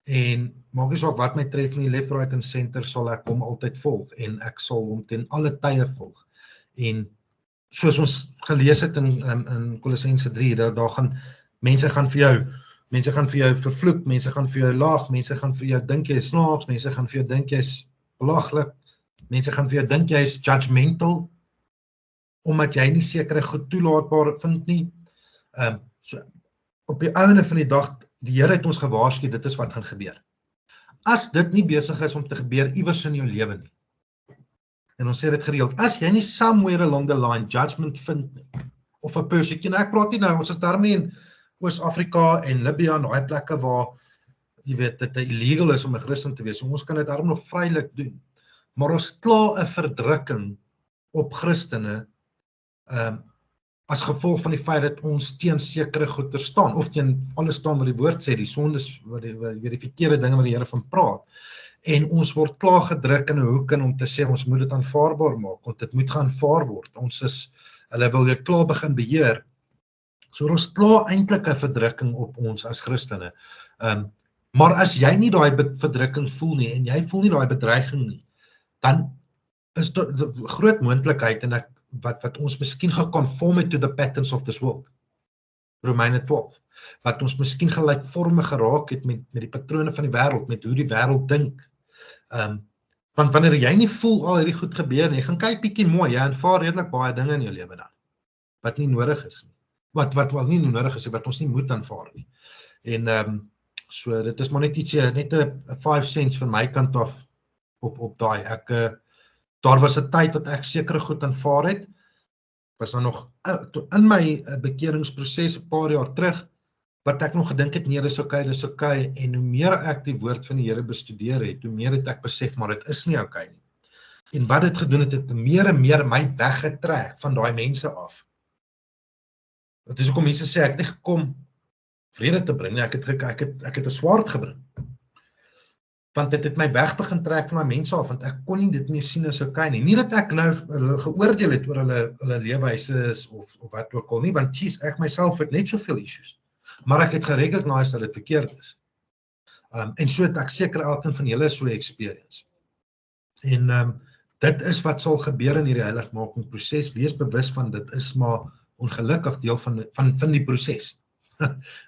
En maak nie saak wat my tref in die left, right en center, sal ek hom altyd volg, en ek sal hom ten alle tye volg. En soos ons gelees het in Kolossense 3, daar gaan, mense gaan vir jou vervloek, mense gaan vir jou lag, mense gaan vir jou dink jy is snaaks, mense gaan vir jou dink jy is belaglik, mense gaan vir jou dink jy is judgmental, omdat jy nie sekere goed toelaatbaar vind nie. So, op die einde van die dag, die Here het ons gewaarsku, dit is wat gaan gebeur. As dit nie besig is om te gebeur iewers in jou lewe nie, en ons sê dit gereeld, as jy nie somewhere along the line judgment vind nie, of 'n persecution, ek praat nie nou, ons is daarmee in Oos-Afrika en Libya, en daai plekke waar, jy weet, dit illegal is om 'n Christen te wees, so ons kan dit daarom nog vrylik doen, maar ons klaar 'n verdrukking op Christene, as gevolg van die feit dat ons teen sekere goeie staan, of teen alles staan wat die woord sê, die sondes, die verkeerde dinge wat die Here van praat, en ons word klaar gedruk in 'n hoek in om te sê, ons moet dit aanvaarbaar maak, want dit moet geaanvaar word, hulle wil jou klaar begin beheer, so ons klaar eintlik 'n verdrukking op ons as Christene, maar as jy nie daai verdrukking voel nie, en jy voel nie daai bedreiging nie, dan is dit 'n groot moontlikheid, en wat ons miskien geconform het to the patterns of this world, Romeine 12, wat ons miskien gelykvormig geraak het met die patrone van die wêreld, met hoe die wêreld dink, want wanneer jy nie voel al hierdie goed gebeur nie, jy gaan kyk bietjie mooi, jy aanvaar redelik baie dinge in jou lewe dan, wat nie nodig is nie, wat wel nie nodig is, wat ons nie moet aanvaar nie, en so dit is maar net iets, net 'n 5 cents van my kant af, op daai, daar was 'n tyd wat ek sekere goed aanvaar het, was dan nog in my bekeringsproses 'n paar jaar terug, wat ek nog gedink het, nee, dis okay, en hoe meer ek die woord van die Here bestudeer het, hoe meer het ek besef, maar dit is nie okay nie. En wat dit gedoen het, het meer en meer my weggetrek van daai mense af. Dit is hoekom mense sê, ek het nie gekom vrede te bring nie, ek het 'n swaard gebring. want dit het my weg begin trek van my mense af, want ek kon nie dit meer sien as okay nie. Nie dat ek nou hulle geoordeel het oor hulle leefwyse is of wat ook al nie, want jeez, ek myself het net soveel issues. Maar ek het gerecognize dat dit verkeerd is. En so het ek seker elkeen van julle so 'n experience. En dit is wat sal gebeur in hierdie heiligmaking proses. Wees bewus van dit is maar ongelukkig deel van die proses.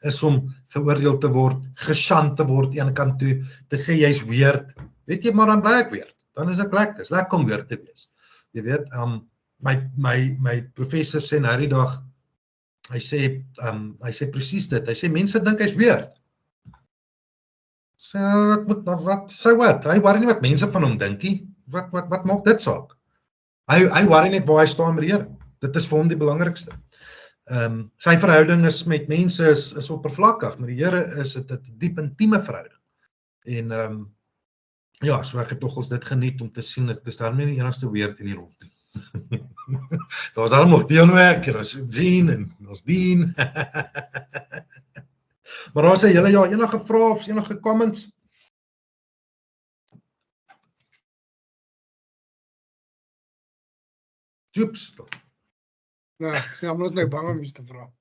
Is om geoordeel te word, geshant te word een kant toe, te sê jy's weird. Weet jy, maar dan bly ek weird. Dan is ek lekker om weird te wees. Jy weet, my professor sê nou die dag, hy sê presies dit. Hy sê mense dink hy's weird. So wat? Hy worry nie wat mense van hom dink nie. Wat maak dit saak? Hy worry net waar hy staan met die Here. Dit is vir hom die belangrikste. Sy verhouding is met mense is oppervlakkig, met die Here is dit 'n diep intieme verhouding. En ja, so ek het nogals dit geniet om te sien, ek is daarmee die enigste weird in die rond nie. Daar was allemaal nog Deanwerk, daar was Jean en ons Dean. Maar daar sê julle, ja, enige vrae of enige comments? Joeps. Nee, ek sê almal is nou bang om iets te vra.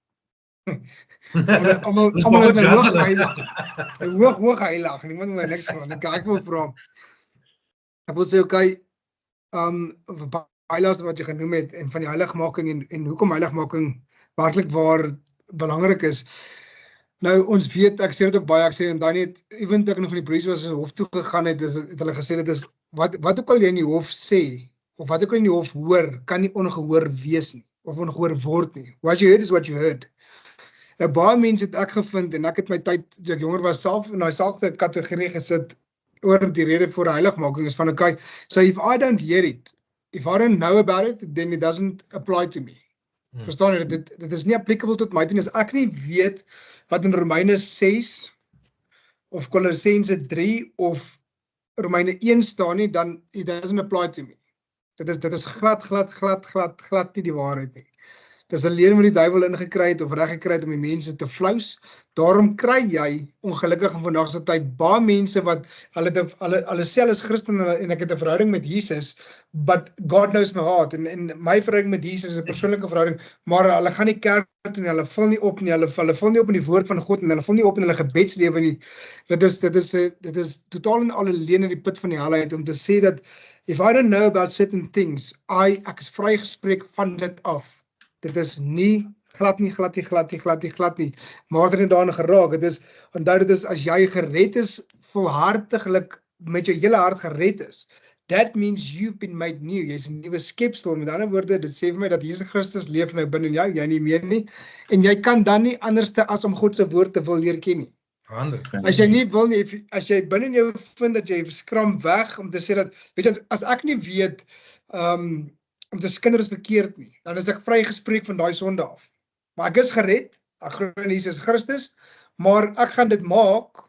Almal is nou hoog heilig. Niemand wil niks vra. Ek wil vra. Ek wil sê, okay, baie laaste wat jy genoem het, en van die heiligmaking en hoekom heiligmaking werklik waar belangrik is. Nou, ons weet, ek sê dit ook baie, ek sê, en dan het, even toe ek nog in die polisie was in die hof toe gegaan het hulle gesê, dit is, wat ook al jy in die hof sê, of wat ook al in die hof hoor, kan nie ongehoor wees nie, of ongehoor word nie. What you heard is what you heard. Nou, baie mense het ek gevind, en ek het my tyd, toe ek jonger was, self in die selfde kategorie gesit, oor die rede voor heiligmaking is van, okay, so if I don't hear it, if I don't know about it, then it doesn't apply to me. Verstaan jy, dit is nie applicable tot my, as ek nie weet wat in Romeine 6, of Kolossense 3, of Romeine 1 staan nie, dan it doesn't apply to me. Dit is glad nie die waarheid nie. Dis 'n leer wat die duiwel ingekry het of reg gekry het om die mense te flous. Daarom kry jy ongelukkig in vandag se tyd baie mense wat hulle sê hulle is Christen en ek het 'n verhouding met Jesus, but God knows my heart en my verhouding met Jesus is 'n persoonlike verhouding, maar hulle gaan nie kerk toe en hulle vul nie op nie, hulle vul nie op in die woord van God en hulle vul nie op in hulle gebedslewe nie. Dit is totaal en al 'n leuen in die put van die hel uit om te sê dat if I don't know about certain things, ek is vrygespreek van dit af. Dit is nie glad nie, maar dit het daarin geraak. Onthou dit is, as jy gered is, volhartiglik, met jou hele hart gered is, that means you've been made new, jy is 'n nuwe skepsel, met ander woorde, dit sê vir my dat Jesus Christus leef nou binne jou, jy nie meer nie, en jy kan dan nie anderste as om God se woord te wil leer ken nie. As jy nie wil nie, as jy binne jou vind dat jy skram weg, om te sê dat, weet jy, as ek nie weet, om te skinder is verkeerd nie, dan is ek vrygespreek van daai sonde af. Maar ek is gered, ek glo in Jesus Christus, maar ek gaan dit maak,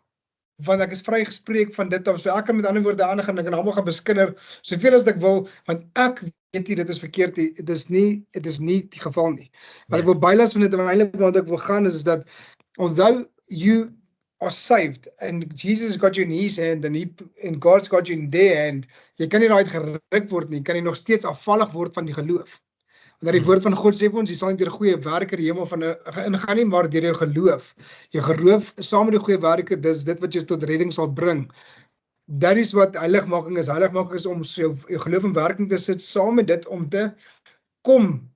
want ek is vrygespreek van dit af, so ek kan met ander woorde aan gaan, ek kan almal gaan beskinder, soveel as ek wil, want ek weet nie, dit is verkeerd nie, dit is nie die geval nie. Wat ek wil bylas van dit, en eintlik wat ek wil gaan, is dat, although you are saved, and Jesus got you in his hand, and God's got you in their hand, jy kan nie daaruit geruk word nie, kan jy nog steeds afvallig word van die geloof. Want die woord van God sê vir ons, jy sal nie deur goeie werke die hemel van ingaan nie, maar deur jou geloof. Jou geloof, saam met die goeie werke, dis dit wat jy tot redding sal bring. That is wat heiligmaking is. Heiligmaking is om jou geloof in werking te sit, saam met dit, om te kom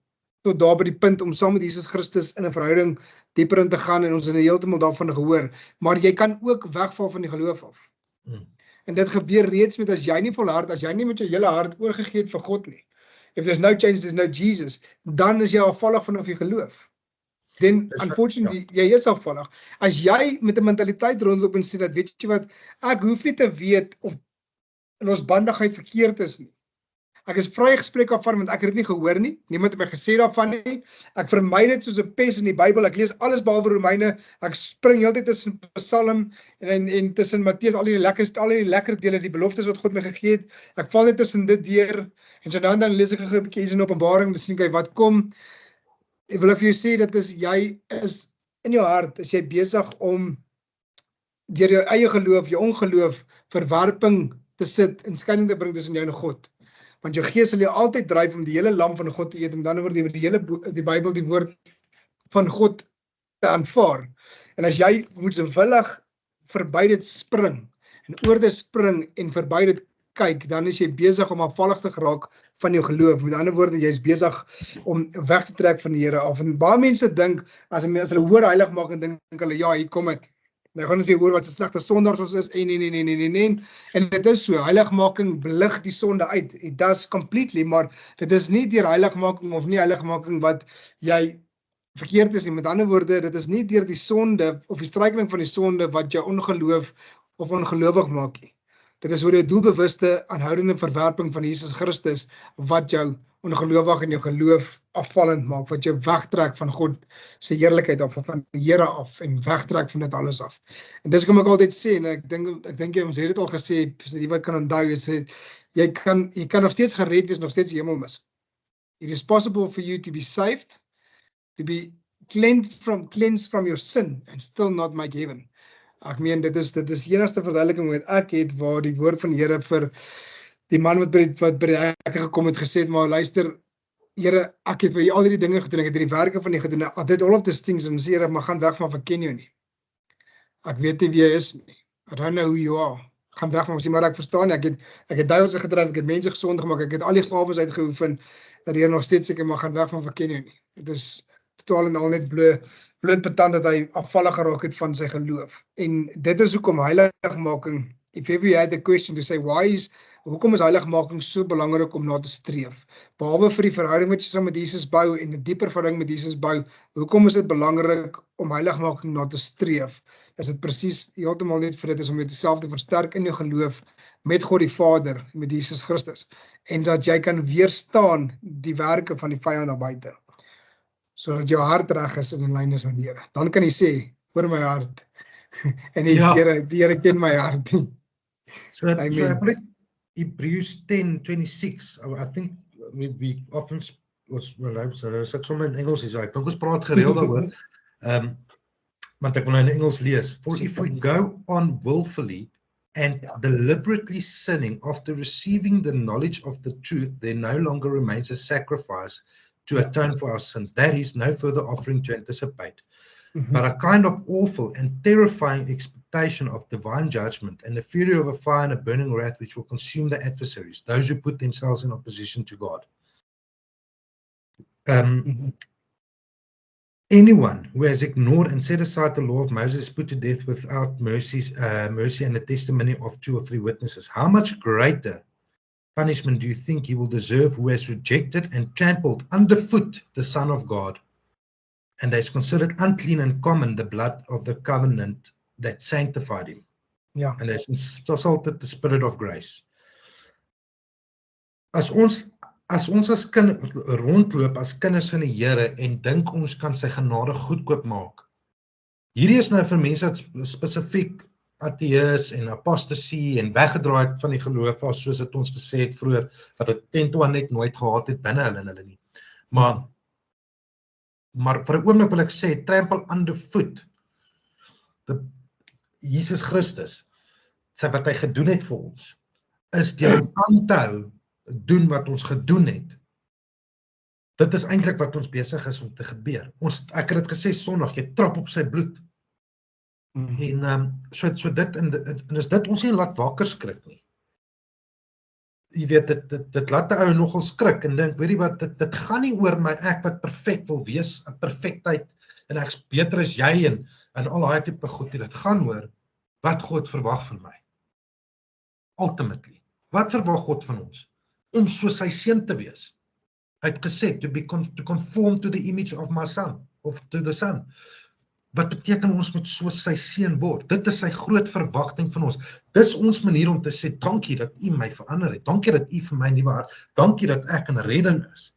tot daar by die punt om saam met Jesus Christus in 'n verhouding dieper in te gaan en ons in heeltemal daarvan gehoor. Maar jy kan ook wegval van die geloof af. En dit gebeur reeds met as jy nie volhard, as jy nie met jou hele hart oorgegee het vir God nie. If there's no change, there's no Jesus. Dan is jy afvallig vanaf jou geloof. Then, unfortunately, jy is afvallig. As jy met 'n mentaliteit rondloop en sê dat, weet jy wat, ek hoef nie te weet of in ons bandigheid verkeerd is nie. Ek is vrygespreek af van, want ek het dit nie gehoor nie. Niemand het my gesê daarvan nie. Ek vermy dit soos 'n pes in die Bybel. Ek lees alles behalwe Romeine. Ek spring heeltyd tussen Psalm en tussen Matteus, al die lekker dele, die beloftes wat God my gegee het. Ek val net tussen dit deur. En so dan lees ek 'n bietjie iets in Openbaring, dan sien ek wat kom. Ek wil vir jou sê, dat is, jy is in jou hart, is jy besig om deur jou eie geloof, jou ongeloof, verwerping te sit en skeiding te bring tussen jou en God. Want jou gees sal jou altyd dryf om die hele lam van God te eet, en dan oor die Bybel, die woord van God te aanvaar. En as jy moedswillig verby dit spring, en oor dit spring en verby dit kyk, dan is jy besig om afvallig te geraak van jou geloof. Met ander woorde, jy is besig om weg te trek van die Here af. En baie mense dink, as hulle hoor heiligmaking, dink hulle, ja, hier kom dit. Nou gaan ons weer hoor wat so slegte sondaars ons is, en dit is so, heiligmaking belig die sonde uit, it does completely, maar dit is nie deur heiligmaking of nie heiligmaking wat jy verkeerd is nie. Met ander woorde, dit is nie deur die sonde of die struikeling van die sonde wat jou ongeloof of ongelowig maak nie. Dit is oor die doelbewuste aanhoudende verwerping van Jesus Christus wat jou ongelowig en jou geloof afvallend maak, wat jou wegtrek van God se heerlikheid af, of van die Here af, en wegtrek van dit alles af. En dis kom ek altyd sê, en ek dink ons het dit al gesê, die wat kan onthou, is jy kan nog steeds gered wees, nog steeds hemel mis. It is possible for you to be saved, to be cleansed from your sin and still not make heaven. Ek meen, dit is die enigste verduideliking wat ek het, waar die woord van die Here vir die man wat by die hekke gekom het gesê het, maar luister, Here, ek het vir al die dinge gedoen, ek het die werke van die gedoen, I did all of these things, en sê, Here, maar gaan weg van, ek ken jou nie. Ek weet nie wie jy is nie. I don't know who you are. Gaan weg van, sê, maar ek verstaan nie, ek het duiwels gedryf, ek het mense gesond gemaak, ek het al die gawes uitgeoefen, dat die Here nog steeds seker, maar gaan weg van, ek ken jou nie. Dit is totaal en al net bloot betant dat hy afvallig geraak het van sy geloof. En dit is hoekom heiligmaking, if ever you had a question to say, hoekom is heiligmaking so belangrik om na te streef? Behalwe vir die verhouding wat jy saam met Jesus bou, en 'n dieper verhouding met Jesus bou, hoekom is dit belangrik om heiligmaking na te streef? Is dit presies heeltemal net vir dit is om jouself te versterk in jou geloof met God die Vader, met Jesus Christus, en dat jy kan weerstaan die werke van die vyand daar buite, sodat jou hart reg is en in lyn is met die Here. Dan kan jy sê, hoor my hart, en die Here ken my hart. So Hebrews 10:26, I think we often, as ek sommer in Engels is, ek dink ons praat gereeld daaroor, want ek wil nou in Engels lees, for if we go on willfully and deliberately sinning after receiving the knowledge of the truth, there no longer remains a sacrifice to atone for our sins. That is, no further offering to anticipate, but a kind of awful and terrifying expectation of divine judgment and the fury of a fire and a burning wrath which will consume the adversaries, those who put themselves in opposition to God. Anyone who has ignored and set aside the law of Moses is put to death without mercy and the testimony of 2 or 3 witnesses. How much greater punishment do you think he will deserve who has rejected and trampled underfoot the Son of God, and has considered unclean and common the blood of the covenant that sanctified him, and has insulted the Spirit of grace? As ons as kind rondloop as kinders van die Here en dink ons kan sy genade goedkoop maak, hierdie is nou vir mense wat spesifiek ateïs en apostasie en weggedraai het van die geloof, soos het ons gesê het vroeër, wat het tentoon net nooit gehad het binne hulle nie. Maar vir 'n oomblik wil ek sê, trample underfoot Jesus Christus, wat hy gedoen het vir ons, is deur om aan te hou, doen wat ons gedoen het. Dit is eintlik wat ons besig is om te gebeur. Ek het dit gesê Sondag, jy trap op sy bloed. En so dit, en is dit ons nie laat wakker skrik nie. Jy weet, dit laat die ou nogal skrik en dink, weet jy wat, dit gaan nie oor my, ek wat perfek wil wees, 'n perfektheid, en ek's beter as jy, en al daai tipe goed, dit gaan oor, wat God verwag van my. Ultimately, wat verwag God van ons? Om soos sy seun te wees. Hy het gesê, to conform to the image of my son, of to the son. Wat beteken ons moet soos sy seun word? Dit is sy groot verwagting van ons. Dis ons manier om te sê, dankie dat u my verander het, dankie dat u vir my nuwe hart, dankie dat ek in redding is.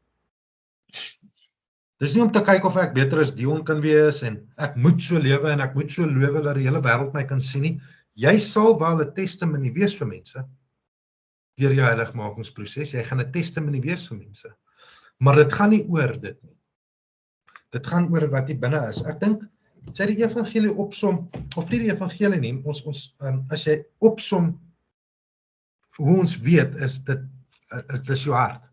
Dis nie om te kyk of ek beter as Dion kan wees, en ek moet so lewe, en ek moet so lewe, dat die hele wêreld my kan sien nie. Jy sal wel 'n testimonie wees vir mense, deur jou heiligmakingsproses, jy gaan 'n testimonie wees vir mense. Maar dit gaan nie oor dit nie. Dit gaan oor wat hier binne is. Ek dink, as jy die evangelie opsom, of nie die evangelie nie, as jy opsom hoe ons weet is dit is jou hart.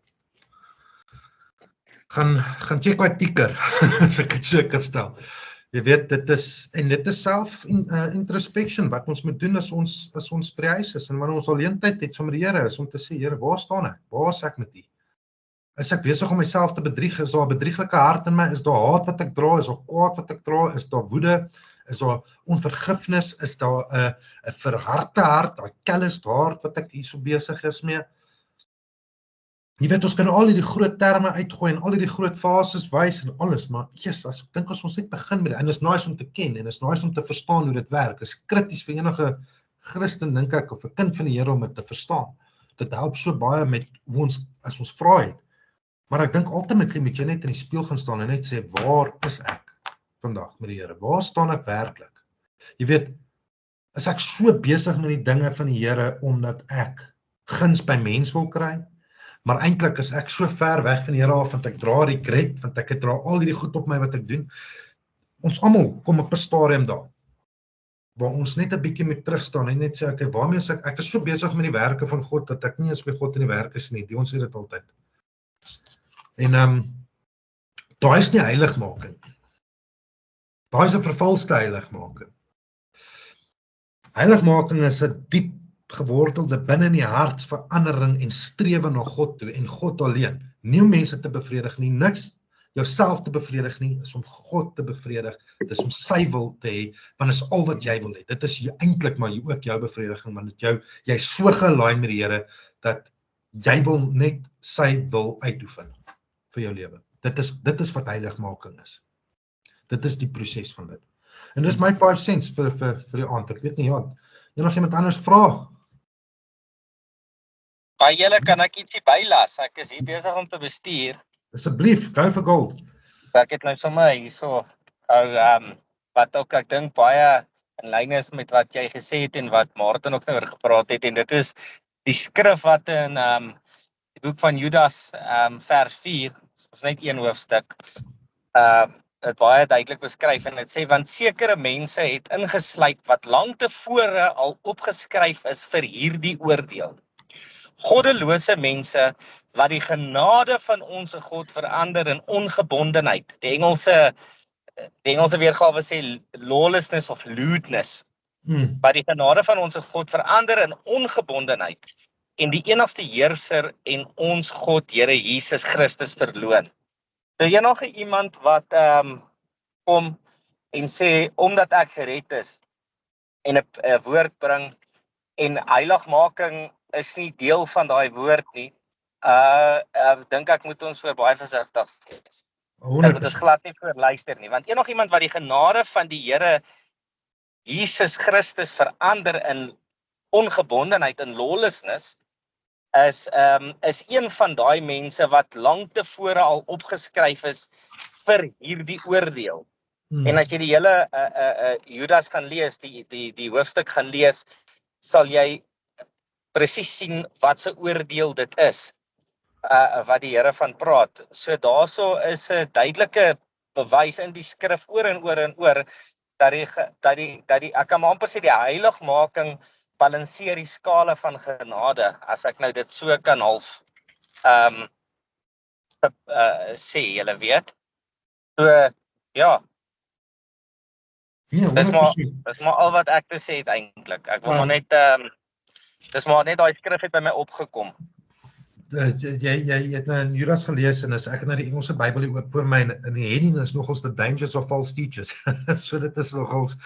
Gaan check wat tikker, as ek het so kan stel. Jy weet, dit is self introspection, wat ons moet doen as ons by die huis is, en wanneer ons alleen tyd het, sommer die Here, is om te sê, Here, waar staan ek? Waar is ek met U? Is ek besig om myself te bedrieg? Is daar 'n bedrieglike hart in my? Is daar haat wat ek dra? Is daar kwaad wat ek dra? Is daar woede? Is daar onvergifnis? Is daar 'n verharte hart, daai calloused hart wat ek hierso besig is mee? Jy weet, ons kan al hierdie groot terme uitgooi en al hierdie groot fases wys en alles, maar as ek dink as ons net begin met dit, en is nice om te ken, en is nice om te verstaan hoe dit werk, is krities vir enige Christen, dink ek, of 'n kind van die Here om dit te verstaan. Dit help so baie met hoe ons, as ons vra het. Maar ek dink ultimately moet jy net in die spieël gaan staan en net sê, waar is ek vandag met die Here? Waar staan ek werklik? Jy weet, is ek so besig met die dinge van die Here omdat ek guns by mens wil kry? Maar eintlik is ek so ver weg van die Here af, want ek dra regret, want ek dra al hierdie goed op my wat ek doen. Ons almal kom op 'n stadium daar, waar ons net 'n bietjie moet terugstaan en net sê, okay, waarmee is ek is so besig met die werke van God, dat ek nie eens by God in die werk is nie, die ons sê dit altyd. En daai is nie heiligmaking. Daai is 'n vervalste heiligmaking. Heiligmaking is 'n diep gewortelde binne in die hart verandering en strewe na God toe en God alleen. Nie om mense te bevredig nie, niks jouself te bevredig nie, is om God te bevredig. Dit is om sy wil te hê, want is al wat jy wil hê. Dit is eintlik maar ook jou bevrediging, want jy is so gealign met die Here dat jy wil net sy wil uitoefen vir jou lewe. Dit is wat heiligmaking is. Dit is die proses van dit. En dis my 5 cents vir die aand. Ek weet nie, nog iemand anders vra? By julle kan ek ietsie bylas. Ek is hier besig om te bestuur. Asseblief, go for gold. Ek het nou sommer hierso wat ook ek dink baie in lyn is met wat jy gesê het en wat Martin ook nou oor gepraat het, en dit is die skrif wat in die boek van Judas vers 4, is net een hoofstuk, het baie duidelik beskryf, en dit sê, want sekere mense het ingesluip wat lank tevore al opgeskryf is vir hierdie oordeel. Goddelose mense wat die genade van ons God verander in ongebondenheid. Die Engelse weergawe sê lawlessness of lewdness. Wat die genade van ons God verander in ongebondenheid en die enigste heerser en ons God, Here Jesus Christus, verloon. So enige iemand wat kom en sê, omdat ek gered is en 'n woord bring en heiligmaking is nie deel van daai woord nie, dink ek moet ons vir baie versigtig wees. Ek moet ons glad nie voor luister nie, want enigiemand wat die genade van die Here Jesus Christus verander in ongebondenheid, in lawlessness, is een van daai mense wat lank tevore al opgeskryf is vir hierdie oordeel. En as jy die hele Judas gaan lees, die hoofstuk gaan lees, sal jy presies sien wat se oordeel dit is, wat die Here van praat. So daarso is 'n duidelike bewys in die skrif oor en oor en oor, dat ek kan maar amper sê die heiligmaking balanseer die skale van genade, as ek nou dit so kan half sê, julle weet. So, ja. Dis maar al wat ek te sê het eintlik. Ek wil maar net, dis maar net daai skrif het by my opgekom. Jy het nou in Judas gelees, en as ek na die Engelse Bybel hier oop voor my, in die heading is nogals the dangers of false teachers. So dit is nogals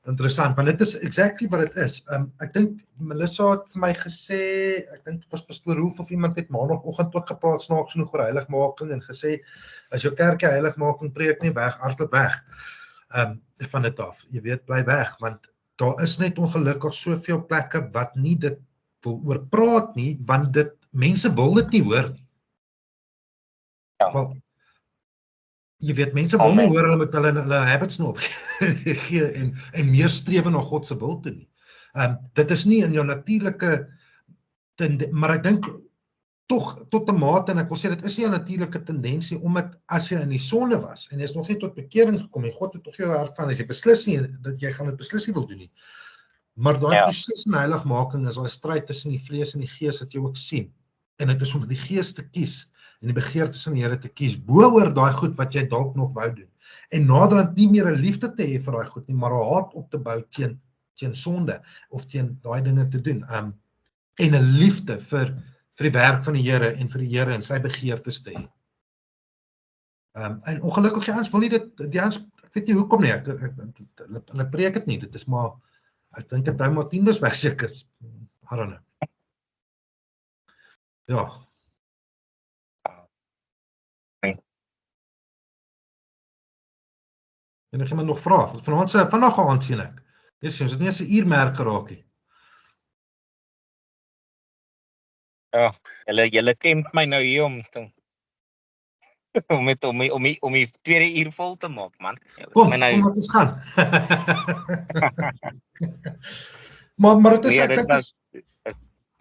interessant, want dit is exactly wat dit is. Ek dink Melissa het vir my gesê, ek dink het was pastoor Roelf of iemand het maandagoggend ook gepraat snaaks genoeg oor heiligmaking en gesê, as jou kerk heiligmaking preek nie, hardloop weg van dit af. Jy weet, bly weg, want daar is net ongelukkig soveel plekke wat nie dit wil oor praat nie, want mense wil dit nie hoor nie. Wel, jy weet, mense wil nie hoor, hulle moet hulle habits nou opgee en meer strewe na God se wil toe nie. Dit is nie in jou natuurlike, maar ek dink tog tot 'n mate, en ek wil sê, dit is nie 'n natuurlike tendensie, omdat as jy in die sonde was, en jy is nog nie tot bekering gekom, en God het tog jou hervan, as jy beslis nie, dat jy gaan dit beslis nie wil doen nie, Maar daai Ja. proses in heiligmaking is daai stryd tussen die vlees en die gees wat jy ook sien. En dit is om die gees te kies en die begeertes van die Here te kies bo-oor daai goed wat jy dalk nog wou doen. En naderhand nie meer 'n liefde te hê vir daai goed nie, maar 'n haat op te bou teen sonde of teen daai dinge te doen. En 'n liefde vir die werk van die Here en vir die Here en sy begeertes te hê. En ongelukkig die ouens wil nie dit, die ouens, ek weet nie hoekom nie, hulle preek dit nie, dit is maar, ek dink dit hou maar tienders weg seker, I don't know. Ja. En ek iemand nog vra, vandag aand sien ek. Dis ons het nie eens 'n uurmerk geraak nie. Ja, julle tempt my nou hier om die tweede uur vol te maak, man. Kom laat ons gaan. maar dit is,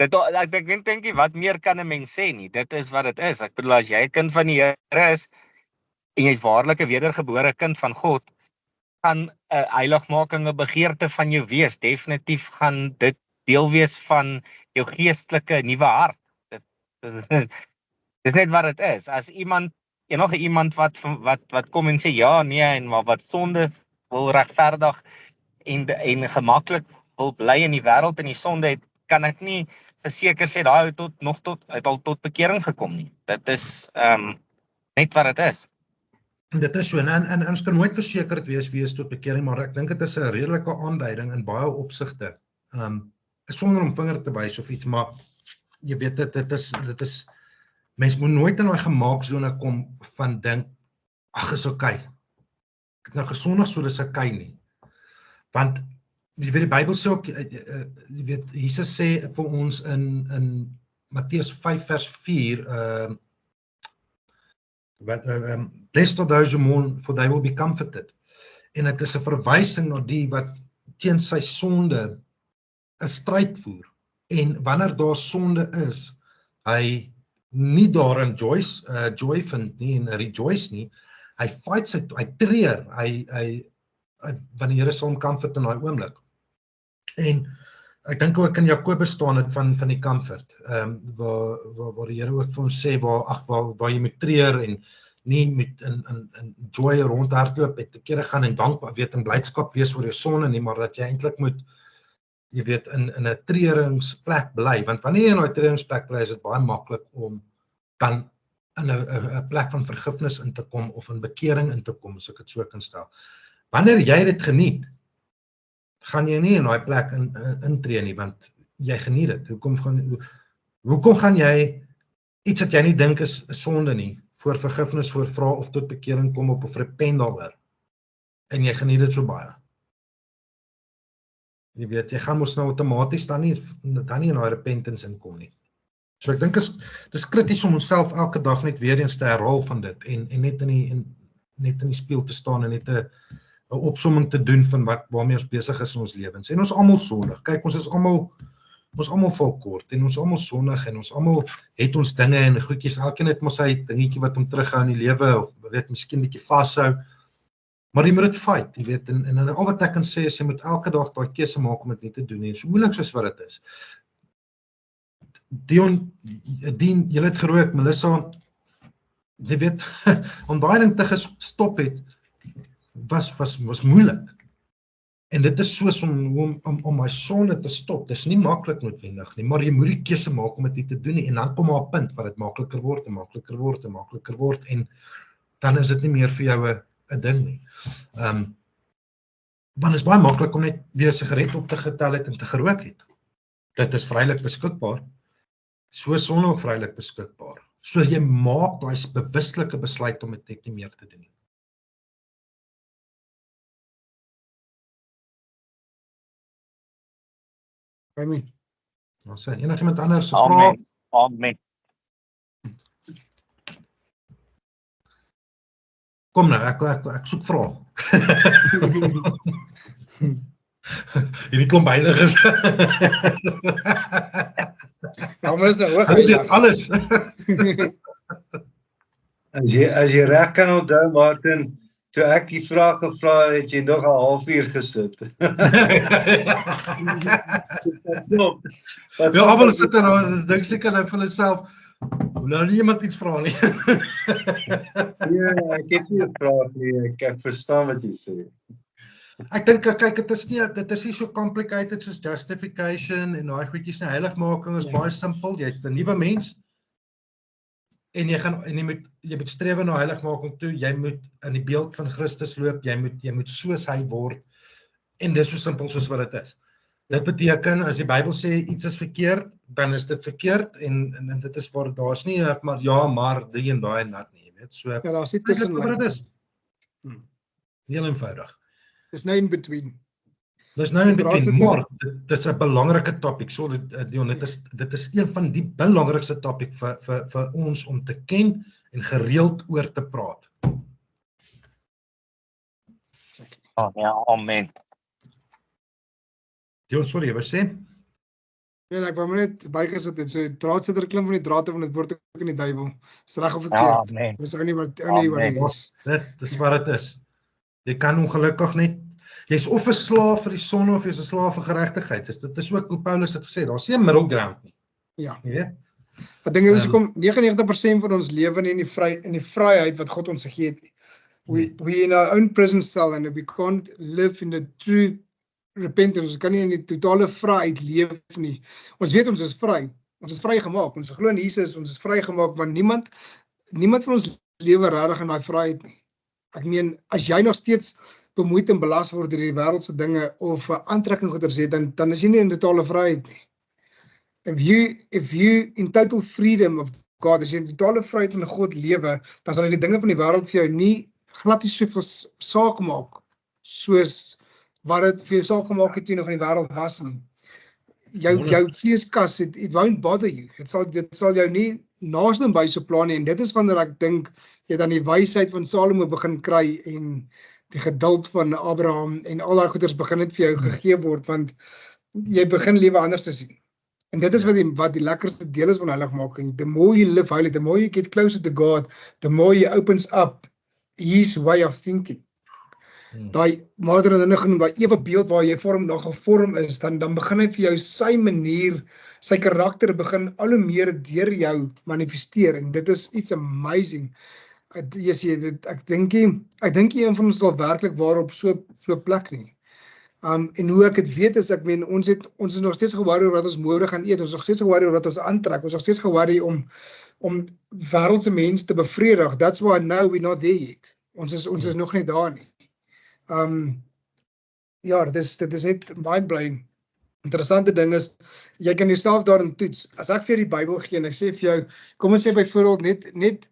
Nee, ek dink is ek dink wat meer kan 'n mens sê nie. Dit is wat dit is. Ek bedoel, as jy 'n kind van die Here is en jy's waarlik 'n wedergebore kind van God, gaan 'n heiligmaking 'n begeerte van jou wees. Definitief gaan dit deel wees van jou geestelike nuwe hart. Dis net wat dit is. As enige iemand wat kom en sê ja, nee, en maar wat sonde wil regverdig en gemaklik wil bly in die wêreld en die sonde het, kan ek nie verseker sê daai het al tot bekering gekom nie. Dit is net wat dit is. Dit is so, en ons kan nooit versekerd wees tot bekering, maar ek dink dit is 'n redelike aanduiding in baie opsigte. Sonder om vinger te wys of iets, maar jy weet dit is mens moet nooit in daai gemaaksone kom van dink, ag is okay. Ek het nou gesondig, so dis okay nie. Want jy weet die Bybel sê ook, jy weet Jesus sê vir ons in Matteus 5 vers 4, blessed are those who mourn, for they will be comforted. En dit is 'n verwysing na die wat teen sy sonde 'n stryd voer. En wanneer daar sonde is, hy nie daarin joy vind nie en rejoice nie, hy fight hy treur, wanneer die Here sal comfort in daai oomblik. En ek dink ook in Jakobus staan dit van die comfort, waar die Here ook vir ons sê, waar jy moet treur en nie met in joy rondhardloop, met 'n kere gaan en dankbaar weet en blydskap wees oor jou sonde nie, maar dat jy eintlik moet, jy weet, in 'n treuringsplek bly, want wanneer jy in 'n treuringsplek bly, is dit baie maklik om dan in 'n plek van vergifnis in te kom of in bekering in te kom, as ek dit so kan stel. Wanneer jy dit geniet, gaan jy nie in daai plek intree nie, want jy geniet dit. Hoekom gaan jy iets wat jy nie dink is 'n sonde nie, voor vergifnis voorvra of tot bekering kom op of repent daaroor, en jy geniet dit so baie? Jy weet, jy gaan mos nou outomaties dan nie in daai repentance inkom nie. So ek dink dis krities om onsself elke dag net weer eens te herhaal van dit en net in die spieël te staan en net 'n opsomming te doen van waarmee ons besig is in ons lewens. En ons almal sondig. Kyk, ons almal val kort en ons almal sondig en ons almal het ons dinge en goedjies. Elkeen het mos sy dingetjie wat hom terughou in die lewe of weet miskien bietjie vashou. Maar jy moet dit fight, jy weet, en al wat ek kan sê is jy moet elke dag daai keuse maak om dit nie te doen nie. So moeilik soos wat dit is. Dien, jy het gerook, Melissa, jy weet, om daai ding te gestop het, was moeilik. En dit is soos om my sonde te stop. Dit is nie maklik noodwendig nie, maar jy moet die keuse maak om dit nie te doen nie. En dan kom daar 'n punt waar dit makliker word en makliker word en makliker word en dan is dit nie meer vir jou 'n ding nie. Want is baie maklik om net weer 'n sigaret op te getel het en te gerook het. Dit is vrylik beskikbaar. So sonde ook vrylik beskikbaar. So jy maak daai bewuslike besluit om dit net nie meer te doen nie. Amen. Ons sê enigiemand anders se vrae? Amen. Kom nou, ek soek vrae. Hierdie klomp heiliges. Daar is nou hoog. Hulle weet alles. As jy reg kan onthou, Martin, Toe ek die vraag gevra het, jy nog 'n halfuur gesit. Pas op. Pas Ja, op, almal sit daar en dink seker nou vir hulle self, nou nie iemand iets vra nie. Ja, ek het nie 'n vraag nie. Ek verstaan wat jy sê. Ek dink kyk dit is nie so complicated soos justification en daai goedjies nie. Heiligmaking is baie simpel. Jy's 'n nuwe mens en jy moet streef na heiligmaking toe. Jy moet in die beeld van Christus loop. Jy moet soos hy word. En dis so simpel soos wat dit is. Dit beteken as die Bybel sê iets is verkeerd, dan is dit verkeerd en dit is waar daar's nie maar die en daai en dat nie, jy weet. So Ja, daar's nie dit is tussenlyn. wat dit is. Heel eenvoudig. Dis nou in between. Dis nou in Praat between, dit- maar dit is 'n belangrike topik. So Dion, dit is een van die belangrikste topik vir ons om te ken en gereeld oor te praat. Oh, ja, amen. Dion, sorry, jy wou sê? Ja, ek wou maar net bygesit het. So draadsitter klim van die draad van dit word ook in die duiwel. Dis reg of Ja, verkeerd. amen. Dis ook nie wat dit is. Dit is wat dit is. Jy kan ongelukkig net jy's of 'n slaaf vir die sonde of jy's 'n slaaf vir geregtigheid. Dit is ook hoe Paulus dit gesê, daar's nie 'n middle ground nie. Ja. Jy weet? Ek dink dit is hoekom 99% van ons lewe nie in die vryheid wat God ons gegee het nie. We in our own prison cell and we can't live in the true repentance. Ons kan nie in die totale vryheid leef nie. Ons weet ons is vry. Ons is vrygemaak. Ons glo in Jesus, ons is vrygemaak, maar niemand van ons lewe regtig in daai vryheid nie. Ek meen, as jy nog steeds bemoeid en belas word deur die wêreldse dinge of 'n aantrekking goeders het, dan is jy nie in totale vryheid nie. If you in total freedom of God, as jy in totale vryheid van God lewe, dan sal die dinge van die wêreld vir jou nie glad nie soveel saak maak soos wat dit vir jou saak gemaak het toe jy nog in die wêreld was nie. Jou vleeskas, it won't bother you. Dit sal jou nie naaste by so plan nie, en dit is wanneer ek dink jy dan die wysheid van Salomo begin kry en die geduld van Abraham en al daai goeders begin net vir jou gegee word, want jy begin lewe anders te sien. En dit is wat die lekkerste deel is van heiligmaking. The more you live holy, the more you get closer to God, the more he opens up his way of thinking. Daai Martin het nou genoem, daai ewe beeld waar jy gevorm is, dan begin hy vir jou sy manier, sy karakter begin al hoe meer deur jou manifesteer, en dit is iets amazing. Ek dink nie een van ons sal werklik waarop so 'n plek nie. En hoe ek dit weet is, ek meen, ons is nog steeds ge-worry oor wat ons môre gaan eet, ons is nog steeds ge-worry oor wat ons aantrek, ons is nog steeds ge-worry om wêreldse mense te bevredig. That's why now we're not there yet. Ons is nog nie daar nie. Ja, dit is net mind-blowing. Interessante ding is, jy kan jouself daarin toets. As ek vir jou die Bybel gee en ek sê vir jou, kom ons sê byvoorbeeld net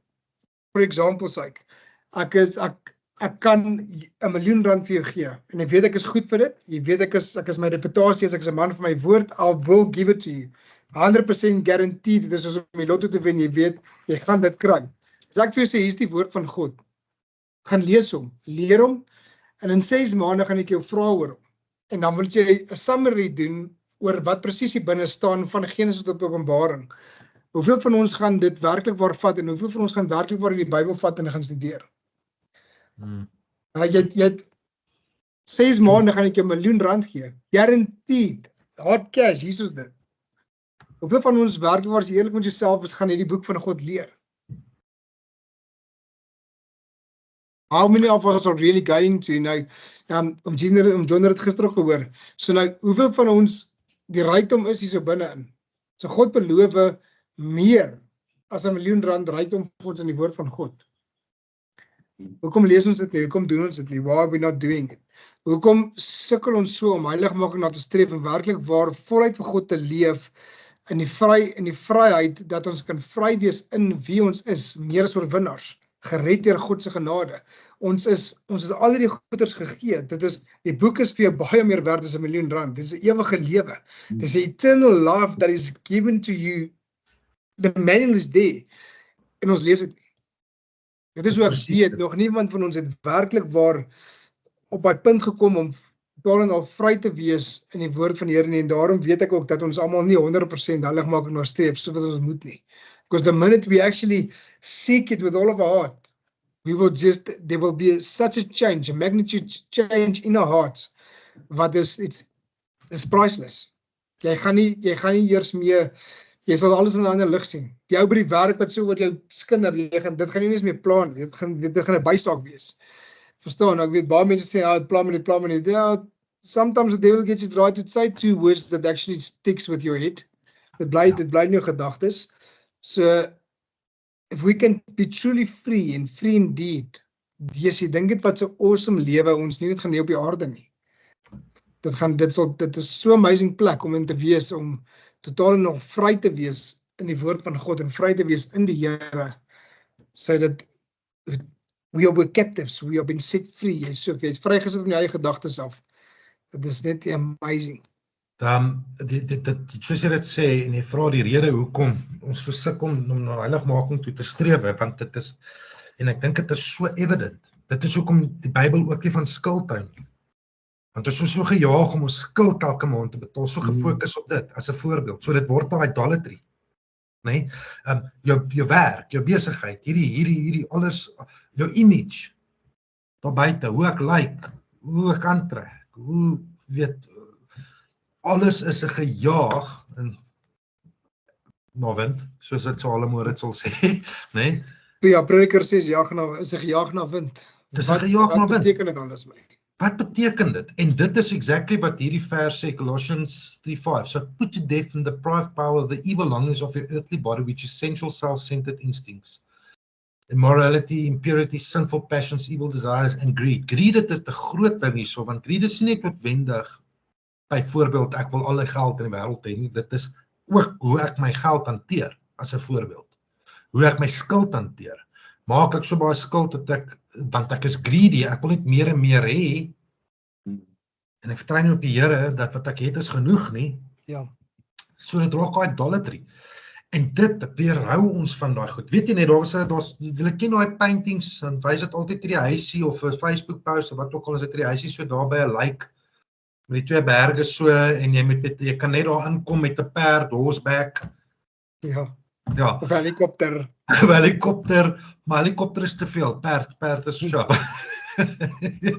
for example sake, ek kan R1 miljoen vir jou gee, en ek weet ek is goed vir dit, jy weet ek is my reputasie, ek is 'n man van my woord, I will give it to you. 100% guaranteed, dit is soos om die lotto te wen, jy weet, jy gaan dit kry. As ek vir jou sê, hier is die woord van God, gaan lees hom, leer hom, en in 6 maande gaan ek jou vra oor hom. En dan wil jy 'n summary doen oor wat presies hier binne staan van Genesis tot Openbaring. Hoeveel van ons gaan dit werklik waar vat, en hoeveel van ons gaan werklik waar die Bybel vat en gaan studeer? Jy het 6 maande gaan ek jou R1 miljoen gee. Guaranteed. Hard cash, hier is dit. Hoeveel van ons werklik waar as jy eerlik met jouself is, gaan hierdie boek van God leer? How many of us are really going to, nou, John het gister ook gehoor, so nou, hoeveel van ons die rykdom is hier so binne-in? So God beloof meer as R1 miljoen rykdom vir ons in die woord van God. Hoekom lees ons dit nie? Hoekom doen ons dit nie? Why are we not doing it? Hoekom sukkel ons so om heiligmaking na te streef en werklik waar voluit vir God te leef in die vryheid dat ons kan vry wees in wie ons is, meer as oorwinnaars, gered deur God se genade. Ons is al hierdie goeders gegee. Die boek is vir jou baie meer werd as R1 miljoen. Dit is 'n ewige lewe. Dit is 'n eternal life that is given to you. The manual is there. En ons lees dit nie. Dit is hoe ek weet, nog niemand van ons het werklik waar op daai punt gekom om totaal en al vry te wees in die woord van die Here nie, en daarom weet ek ook dat ons almal nie 100% heiligmaking na streef, soos ons moet nie. Because the minute we actually seek it with all of our heart, there will be such a change, a magnitude change in our hearts, wat is priceless. Jy gaan nie eers meer, jy sal alles in 'n ander lig sien. Die ou by die werk wat so oor jou skinder, dit gaan nie eens meer pla nie, dit gaan 'n bysaak wees. Verstaan, ek weet baie mense sê, dit pla my nie. Ja, sometimes the devil gets it right to say 2 words that actually sticks with your head. Dit bly in jou gedagtes. So, if we can be truly free and free indeed, yes, ek dink dit wat so awesome lewe ons nie net gaan nie op die aarde nie. Dit is so amazing plek om in te wees, om totaal en nog vry te wees in die woord van God en vry te wees in die Here. So that we are captives, we have been set free. Jy is vrygesit van jou eie gedagtes af. Dit is net amazing. Soos jy dit sê, en jy vra die rede hoekom ons versukkel om na heiligmaking toe te streef, want dit is, en ek dink dit is so evident, dit is hoekom die Bybel ook nie van skuld hou nie. Want ons is so gejaag om ons skuld elke maand te betaal, so gefokus op dit, as 'n voorbeeld, so dit word nou idolatry. Nee? Jou werk, jou besigheid, hierdie alles, jou image, daar buite, hoe ek lyk, hoe ek aantrek, hoe, alles is 'n gejaag, na wind, soos dit Salomo dit sal sê, nee? Ja, Prediker sê, is 'n gejaag na wind. Dis 'n gejaag na wind. Wat beteken dit alles my? Wat beteken dit? En dit is exactly wat hierdie vers sê, Colossians 3:5. So put to death in the deprived power of the evil longings of your earthly body, which is sensual, self-centered instincts, immorality, impurity, sinful passions, evil desires, and greed. Greed het 'n groot ding hierso, want greed is nie net noodwendig, byvoorbeeld, ek wil al die geld in die wêreld hê nie, dit is ook hoe ek my geld hanteer, as 'n voorbeeld. Hoe ek my skuld hanteer. Maak ek so baie skuld want ek is greedy, ek wil net meer en meer hê, en ek vertrou nie op die Here, dat wat ek het is genoeg nie, Ja. So dit raak idolatry, en dit weerhou ons van daai goed. Weet jy net, julle ken daai paintings, en wys dit altyd hierdie huisie, of 'n Facebook post, of wat ook al, is dit hierdie huisie so daar by 'n lake, met die 2 berge so, en jy kan net daar inkom met 'n perd, horseback, Ja. ja, Of helikopter. helikopter, maar helikopter is te veel, perd is so.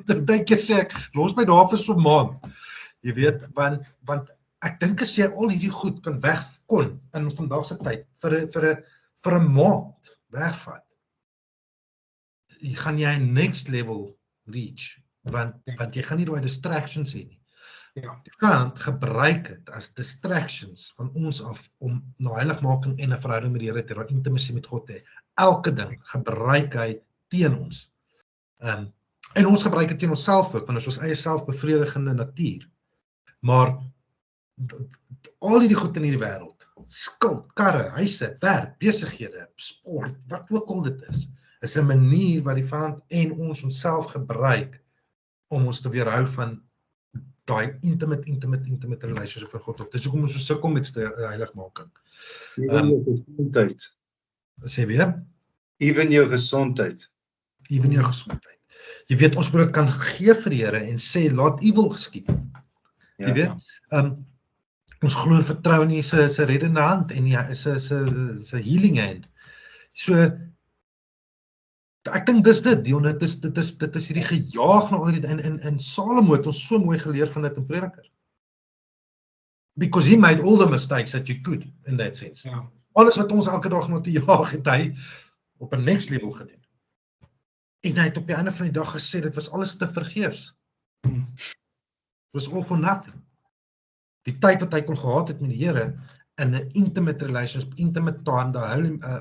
Dan dink jy sê ek, los my daar vir so 'n maand. Jy weet, want ek dink as jy al hierdie goed kan wegkon in vandag se tyd vir 'n maand wegvat, gaan jy 'n next level reach, want jy gaan nie daai distractions hê nie. Ja. Die vyand gebruik dit as distractions van ons af om na heiligmaking en 'n verhouding met die Here te hê, intimasie met God te hê. Elke ding gebruik hy teen ons. En ons gebruik dit teen onsself ook, want ons eie selfbevredigende natuur. Maar al hierdie goed in hierdie wêreld, skuld, karre, huise, werk, besighede, sport, wat ook al dit is 'n manier wat die vyand en ons onsself gebruik om ons te weerhou van daai intimate relationship vir God, of dis hoekom ons so sukkel met heiligmaking. Even jou gesondheid. Sê weer? Even jou gesondheid. Even jou gesondheid. Jy weet, ons moet dit kan gee vir die Here en sê, laat u wil geskied. Jy weet, ons glo en vertrou in Jesus se reddende hand en ja, is 'n healing hand. So, ek dink dis dit, Dion, dit is hierdie gejaag na al die, en Salomo het ons so mooi geleer van dit in Prediker. Because he made all the mistakes that you could, in that sense. Ja. Alles wat ons elke dag na te jaag, het hy op 'n next level gedoen. En hy het op die einde van die dag gesê, dit was alles te vergeefs. It was all for nothing. Die tyd wat hy kon gehad het met die Here, in 'n intimate relationship, intimate time, die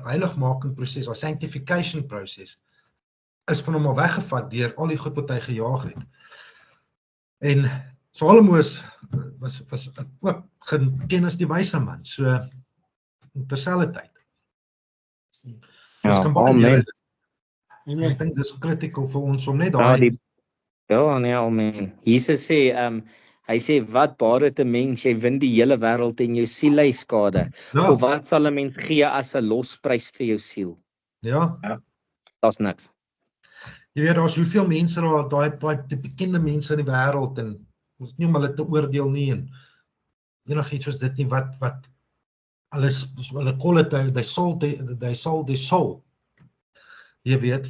heiligmaking proses, die sanctification proses, is van hom al weggevat deur al die goed wat hy gejaag het. En Salomo was ook geken as die wyse man, so terselfdertyd. Ja, amen. Ek dink dis critical vir ons om net Ja, daai nee, amen. Jesus sê, hy sê, wat baat dit 'n mens, jy win die hele wêreld en jou siel ly skade. ja, Of wat sal 'n mens gee as 'n losprys vir jou siel? ja. Daar's niks. Jy weet, daar's hoeveel mense daai die bekende mense in die wêreld, en ons nie om hulle te oordeel nie, en enigiets soos dit nie, wat alles, hulle call it, they sold their soul. jy weet,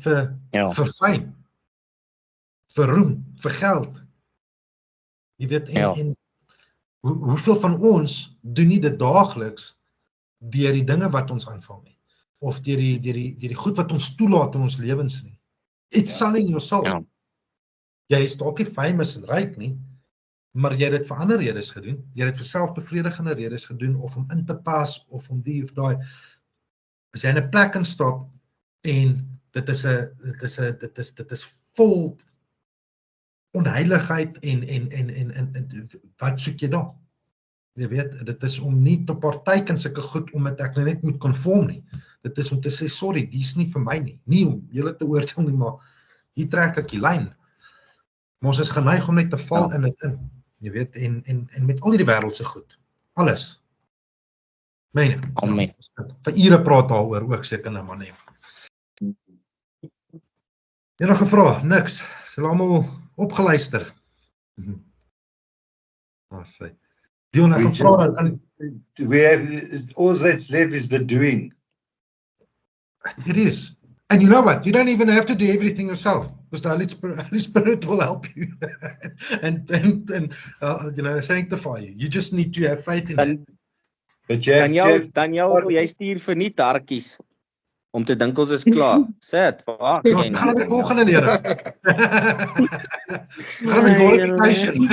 Ja. vir fame, vir roem, vir geld. Jy weet, en hoeveel van ons doen nie dit daagliks deur die dinge wat ons aanvang nie, of deur die goed wat ons toelaat in ons lewens nie. It's selling your soul. Ja. Jy is dalk nie famous en ryk nie, maar jy het dit vir ander redes gedoen. Jy het dit vir selfbevredigende redes gedoen, of om in te pas, of om die of daai. As jy in 'n plek instap en dit is vol onheiligheid en wat soek jy daar? Jy weet, dit is om nie te partyk in sulke goed omdat ek net moet conform nie. Dit is om te sê sorry, dis nie vir my nie. Nie om julle te oordeel nie, maar hier trek ek die lyn. Maar ons is geneig om net te val in dit in. Jy weet, en met al die wêreldse goed. Alles. Myne. Amen. Vir ure praat daaroor ook seker nou maar nie. Enige vrae? Niks. Hulle almal opgeluister. Sê. Dion, ek gaan vra aan We have, all that's left is the doing. it is. And you know what? You don't even have to do everything yourself, because the Holy Spirit will help you and you know, sanctify you. You just need to have faith in it. But you have, Dan jy stuur vir nie darkies om te dink ons is klaar. Sit, Ons gaan die volgende leer. Gaan met glorification.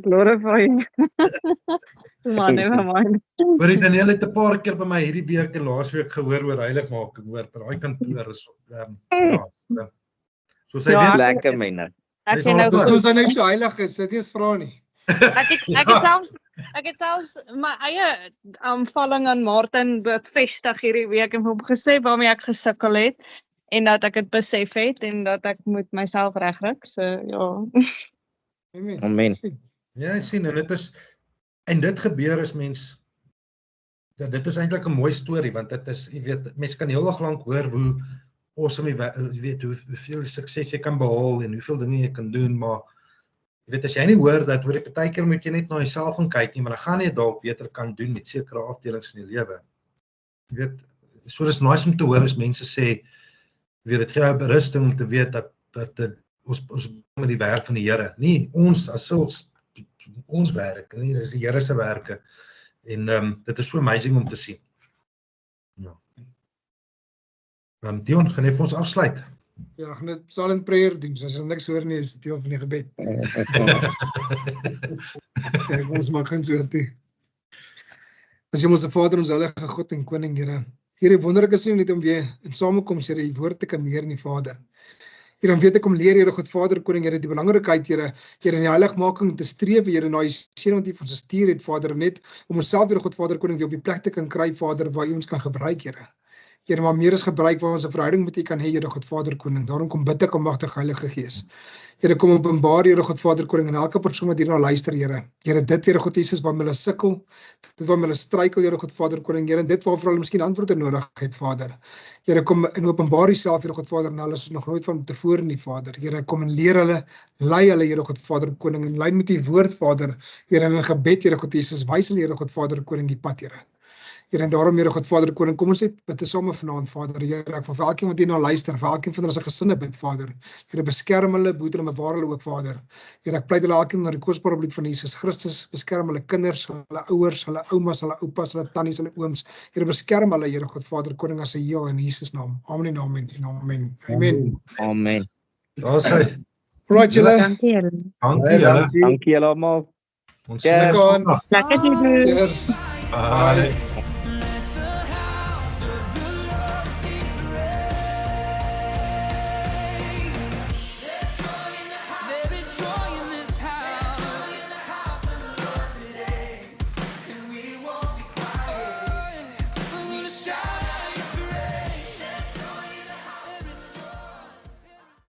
Glorify you. Man, never mind. Maar Daniel het 'n paar keer by my hierdie week en laasweek gehoor oor heiligmaking, hoor, by daai kantoor is soos hy weet, lekker myne. Ek ken nou Dis ons nou so heilig is, dit is vra nie. Ek het selfs my eie aanvalling aan Martin bevestig hierdie week en hom gesê waarmee ek gesukkel het en dat ek dit besef het en dat ek moet myself regkry. So ja. Amen. Ja, jy sien, en dit gebeur as mens, dit is eintlik 'n mooi storie, want dit is, jy weet, mens kan heel lank hoor hoe awesome jy weet, hoeveel sukses jy kan behaal en hoeveel dinge jy kan doen, maar jy weet, as jy nie hoor dat, hoor ek, partykeer moet jy net na jouself gaan kyk nie, maar dan gaan jy dalk beter kan doen met sekere afdelings in die lewe. Jy weet, so dis nice om te hoor as mense sê, jy weet, dit gee jou berusting om te weet dat ons met die werk van die Here, nie ons as ons werk, nie, dis die Here se werke, en dit is so amazing om te sien. Ja. Dion, gaan jy vir ons afsluit? Ja, ek gaan net silent prayer doen, so as jy niks hoor nie, is deel van die gebed. Kijk, ons maak gaan so toe. As jy ons Vader, ons heilige God en Koning, Here. Here, wonderlik is nie net om weer in samekoms, Here, die woord te kan leer nie, Vader. Here, dan weet ek om leer, Here, God Vader, Koning, Here, die belangrikheid, Here, in die heiligmaking te streef, Here, na die seën wat U vir ons gestuur het, Vader, net om onsself, Here, God Vader, Koning, weer op die plek te kan kry, Vader, waar U ons kan gebruik, Here. Here, maar meer is gebruik waar ons 'n verhouding met U kan hê, Here God Vader Koning. Daarom kom bid ek, almagtige Heilige Gees. Here, kom openbaar, Here God Vader Koning, en elke persoon wat hierna luister, Here. Here, dit, Here God Jesus, waarmee hulle sukkel, dit waarmee hulle struikel, Here God Vader Koning, Here, en dit waarvoor hulle miskien antwoorde nodig het, Vader. Here, kom en openbaar Uself, Here God Vader, en hulle is nog nooit van tevore nie, Vader. Here, kom en leer hulle, lei hulle, Here God Vader Koning, in lyn met U woord, Vader. Here, in 'n gebed, Here God Jesus, wys hulle, Here God Vader Koning, die pad, Here. Here, en daarom, Here God Vader Koning, kom ons net bid same vanaand, Vader. Here, ek vir elkeen wat hierna luister, vir elkeen van hulle se gesinne bid, Vader. Here, beskerm hulle, behoed hulle, bewaar hulle ook, Vader. Here, ek pleit hulle elkeen na die kosbare bloed van Jesus Christus, beskerm hulle kinders, hulle ouers, hulle oumas, hulle oupas, hulle tannies, hulle ooms. Here, beskerm hulle, Here God Vader Koning, as 'n ja in Jesus naam. Amen en amen en amen. Amen. Amen. Daar sê. Right, julle. Dankie julle. Dankie julle. Dankie julle almal. Ons Yes. sien mekaar. Lekker doen. Cheers. Bye.